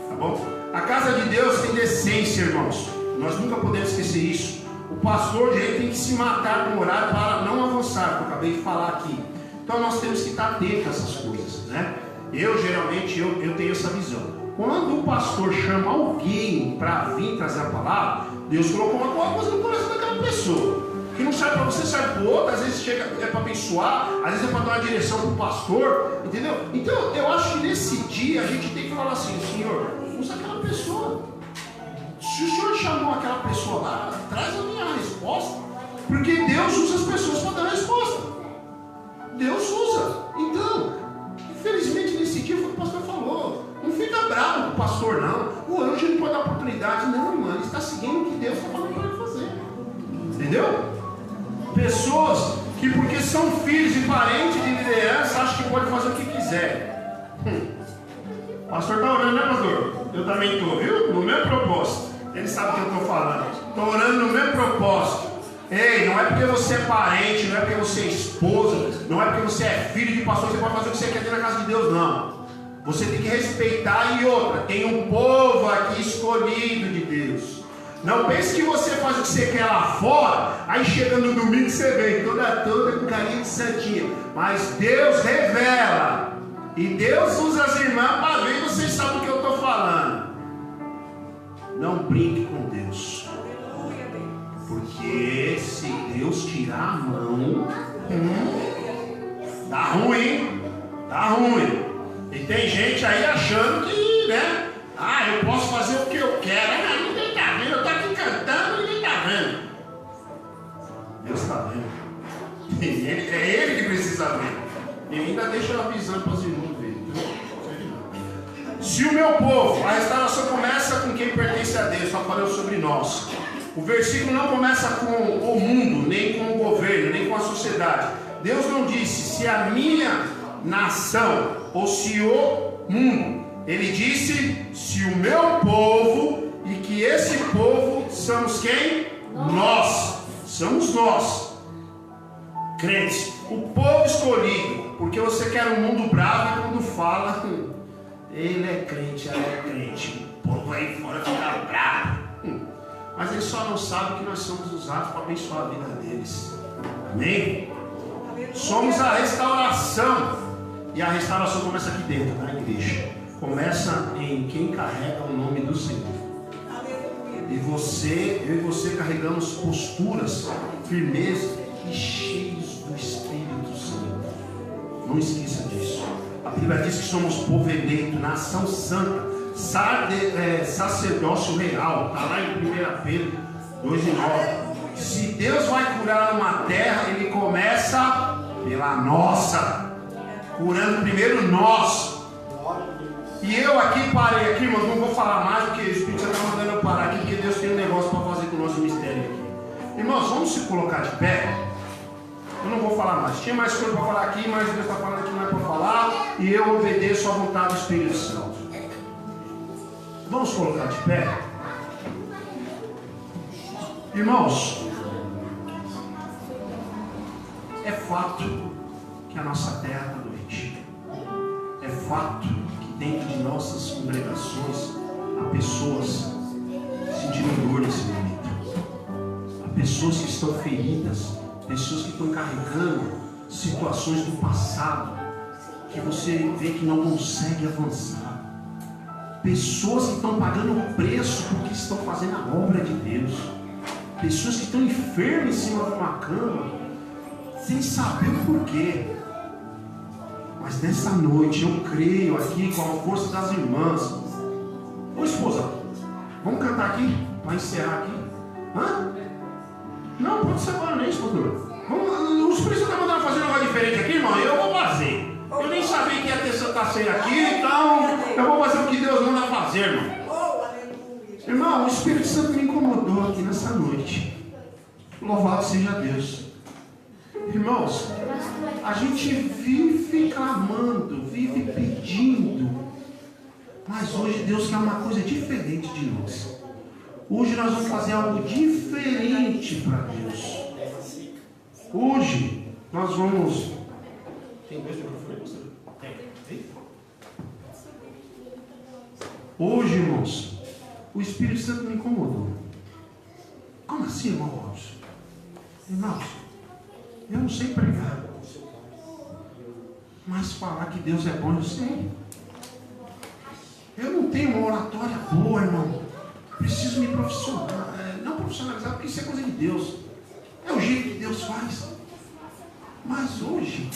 tá bom? A casa de Deus tem decência, irmãos. Nós nunca podemos esquecer isso. O pastor ele tem que se matar no horário para não avançar, que eu acabei de falar aqui. Então nós temos que estar atentos a essas coisas, né? Eu geralmente eu tenho essa visão. Quando o pastor chama alguém para vir trazer a palavra, Deus colocou uma coisa no coração daquela pessoa. Que não serve para você, serve para o outro. Às vezes chega, é para abençoar, às vezes é para dar uma direção para o pastor, entendeu? Então eu acho que nesse dia a gente tem que falar assim: Senhor, usa aquela pessoa. Se o Senhor chamou aquela pessoa lá, traz a minha resposta. Porque Deus usa as pessoas para dar a resposta. Deus usa. Então, infelizmente nesse dia foi o que o pastor falou. Não fica bravo com o pastor, não. O anjo não pode dar oportunidade. Não, irmão, ele está seguindo o que Deus está falando para ele fazer. Entendeu? Pessoas que, porque são filhos e parentes de liderança, acham que pode fazer o que quiser. O pastor está orando, né, pastor? Eu também estou, viu? No mesmo propósito. Ele sabe o que eu estou falando. Estou orando no mesmo propósito. Ei, não é porque você é parente, não é porque você é esposa, não é porque você é filho de pastor, você pode fazer o que você quer ter na casa de Deus, não. Você tem que respeitar. E outra, tem um povo aqui escolhido de Deus. Não pense que você faz o que você quer lá fora, aí chegando no domingo você vem toda com carinha de santinha. Mas Deus revela. E Deus usa as irmãs para ver, vocês sabem o que eu estou falando. Não brinque com Deus. Porque se Deus tirar a mão, dá ruim. Dá ruim. E tem gente aí achando que, né? Eu posso fazer o que eu quero. Ninguém está vendo. Eu estou aqui cantando, ninguém está vendo. Deus está vendo. É Ele que precisa ver. E ainda deixa eu avisando para os irmãos verem. Se o meu povo, a restauração começa com quem pertence a Deus. Só falando sobre nós. O versículo não começa com o mundo, nem com o governo, nem com a sociedade. Deus não disse se a minha nação ou se o mundo. Ele disse se o meu povo, e que esse povo somos quem? Nós. Somos nós, crentes, o povo escolhido. Porque você quer um mundo bravo, e quando fala ele é crente, ela é crente, o povo aí fora fica bravo. Mas eles só não sabem que nós somos usados para abençoar a vida deles. Amém? Somos a restauração. E a restauração começa aqui dentro, na igreja. Começa em quem carrega o nome do Senhor. E eu e você carregamos posturas, firmeza e cheios do Espírito Santo. Não esqueça disso. A Bíblia diz que somos povo eleito, nação santa, sacerdócio real. Está lá em 1 Pedro 2:9. Se Deus vai curar uma terra, Ele começa pela nossa, curando primeiro nós. E eu aqui parei aqui, irmão, não vou falar mais, porque o Espírito Santo está mandando eu parar aqui, porque Deus tem um negócio para fazer com o nosso mistério aqui. Irmãos, vamos se colocar de pé. Eu não vou falar mais. Tinha mais coisa para falar aqui, mas Deus está falando que não é para falar. E eu obedeço à vontade do Espírito Santo. Vamos colocar de pé. Irmãos, é fato que a nossa terra está doente. É fato que dentro de nossas congregações há pessoas sentindo dor nesse momento. Há pessoas que estão feridas, pessoas que estão carregando situações do passado que você vê que não consegue avançar. Pessoas que estão pagando o preço porque estão fazendo a obra de Deus. Pessoas que estão enfermas em cima de uma cama sem saber o porquê. Mas nessa noite eu creio aqui com a força das irmãs. Ô esposa, vamos cantar aqui para encerrar aqui? Hã? Não, pode ser agora nem, pastor. Os príncipes estão mandando fazer um negócio diferente aqui, irmão. Eu vou fazer. Eu nem sabia que ia ter Santa Ceia aqui, então eu vou fazer o que Deus manda fazer, irmão. Irmão, o Espírito Santo me incomodou aqui nessa noite. Louvado seja Deus. Irmãos, a gente vive clamando, vive pedindo, mas hoje Deus quer uma coisa diferente de nós. Hoje nós vamos fazer algo diferente para Deus. Hoje nós vamos... Tem dois microfones? Tem. Hoje, irmãos, o Espírito Santo me incomodou. Como assim, irmão Robson? Irmãos, eu não sei pregar, mas falar que Deus é bom eu sei. Eu não tenho uma oratória boa, irmão. Preciso me profissionalizar. Não profissionalizar, porque isso é coisa de Deus. É o jeito que Deus faz. Mas hoje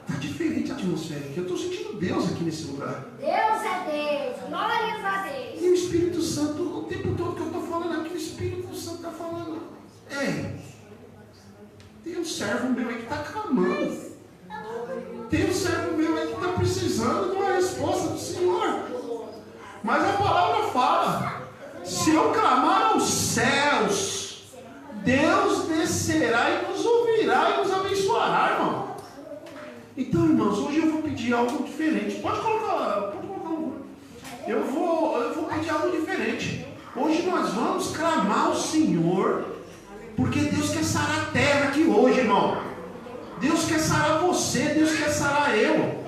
está diferente a atmosfera aqui. Eu estou sentindo Deus aqui nesse lugar. Deus é Deus, glórias a Deus. E o Espírito Santo, o tempo todo que eu estou falando aqui, o Espírito Santo está falando. Ei, tem um servo meu aí que está clamando. Tem um servo meu aí que está precisando de uma resposta do Senhor. Mas a palavra fala: se eu clamar aos céus, Deus descerá e nos ouvirá e nos abençoará, irmão. Então, irmãos, hoje eu vou pedir algo diferente. Pode colocar. Eu vou pedir algo diferente. Hoje nós vamos clamar ao Senhor, porque Deus quer sarar a terra aqui hoje, irmão. Deus quer sarar você, Deus quer sarar eu.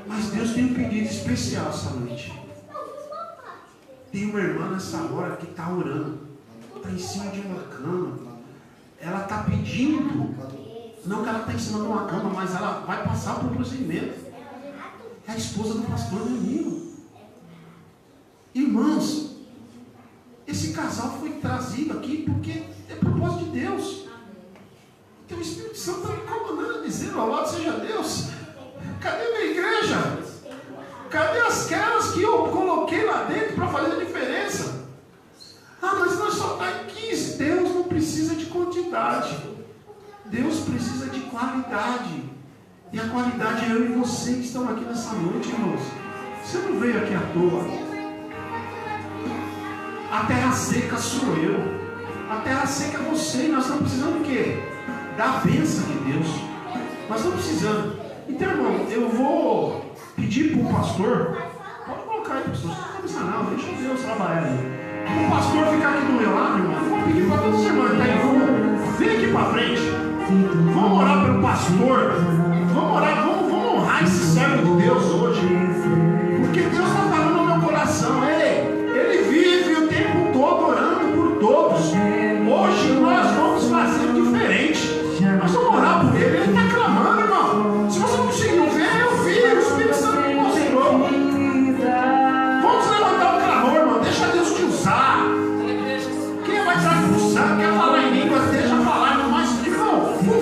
Mas Deus tem um pedido especial essa noite. Tem uma irmã nessa hora que está orando, está em cima de uma cama. Ela está pedindo, não que ela está em cima de uma cama, mas ela vai passar por um procedimento. É a esposa do pastor Danilo. Irmãos, esse casal foi trazido aqui porque é propósito de Deus. Então o Espírito Santo está me incomodando, dizendo: louvado seja Deus. Cadê minha igreja? Cadê aquelas que eu coloquei lá dentro para fazer a diferença? Ah, mas nós só está em 15. Deus não precisa de quantidade. Deus precisa de qualidade. E a qualidade é eu e você que estão aqui nessa noite, irmãos. Você não veio aqui à toa. A terra seca sou eu. A terra seca é você. E nós estamos precisando do quê? Da bênção de Deus. Nós estamos precisando. Então, irmão, eu vou pedir para o pastor. Pode colocar aí, pastor. Não precisa não, deixa Deus trabalhar aí. O pastor ficar aqui do meu lado, irmão. Eu vou pedir para todos os irmãos. Tá aí, vem aqui para frente. Vamos orar pelo pastor. Vamos orar, vamos honrar esse servo de Deus hoje. Porque Deus está falando no meu coração. Ele vive o tempo todo orando por todos. Hoje nós vamos fazer diferente. Nós vamos orar por ele. Ele está clamando, irmão. Se você não conseguiu ver, eu vi. O Espírito Santo me mostrou. Vamos levantar o clamor, irmão. Deixa Deus te usar. Quem vai estar expulsando, quer falar em línguas, deixa falar, irmão. Mas, irmão, com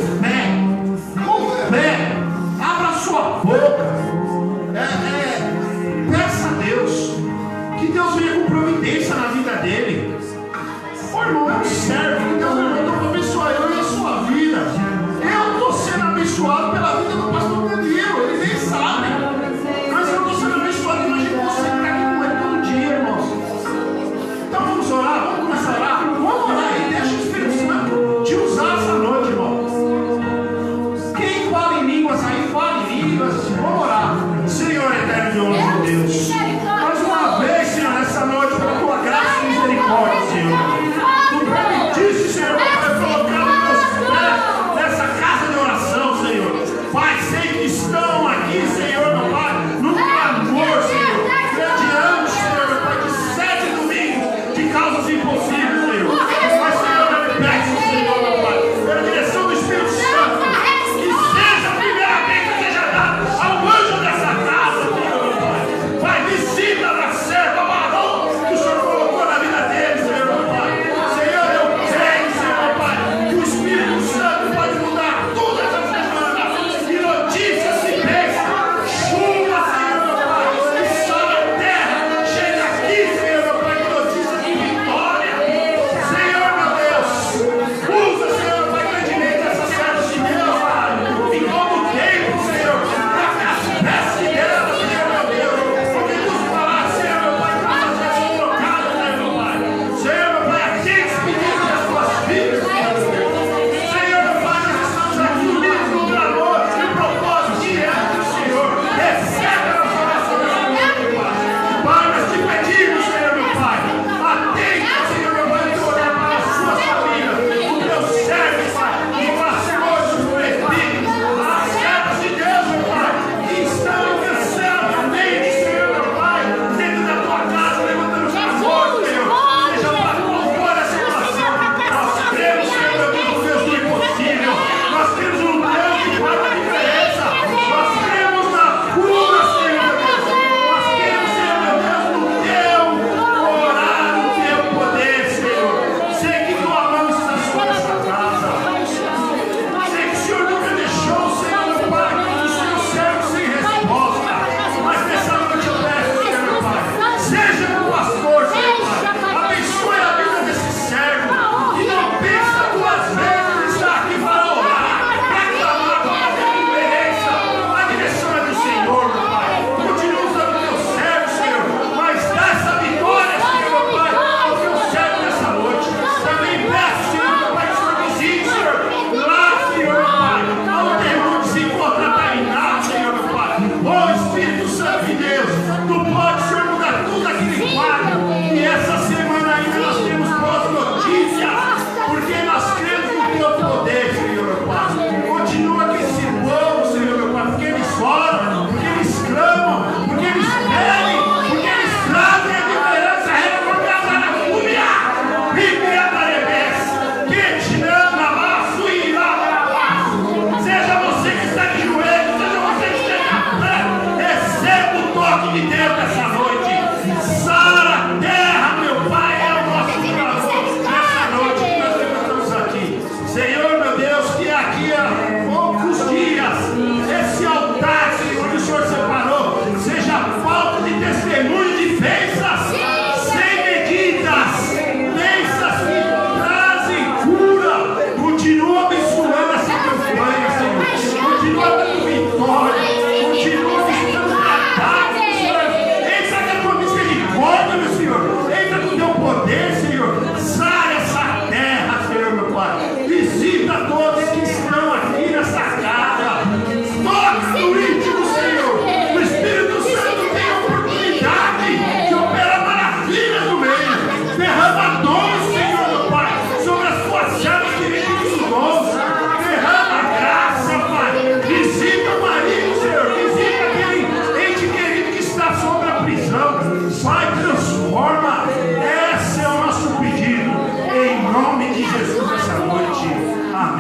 fé. Abra sua boca.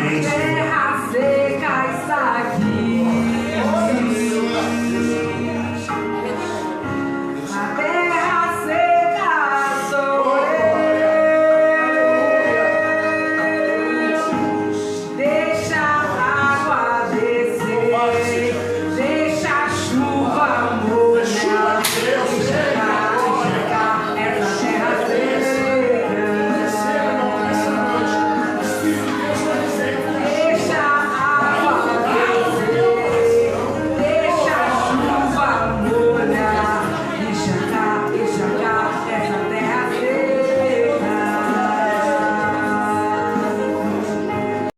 Amém, Senhor. Terra verde.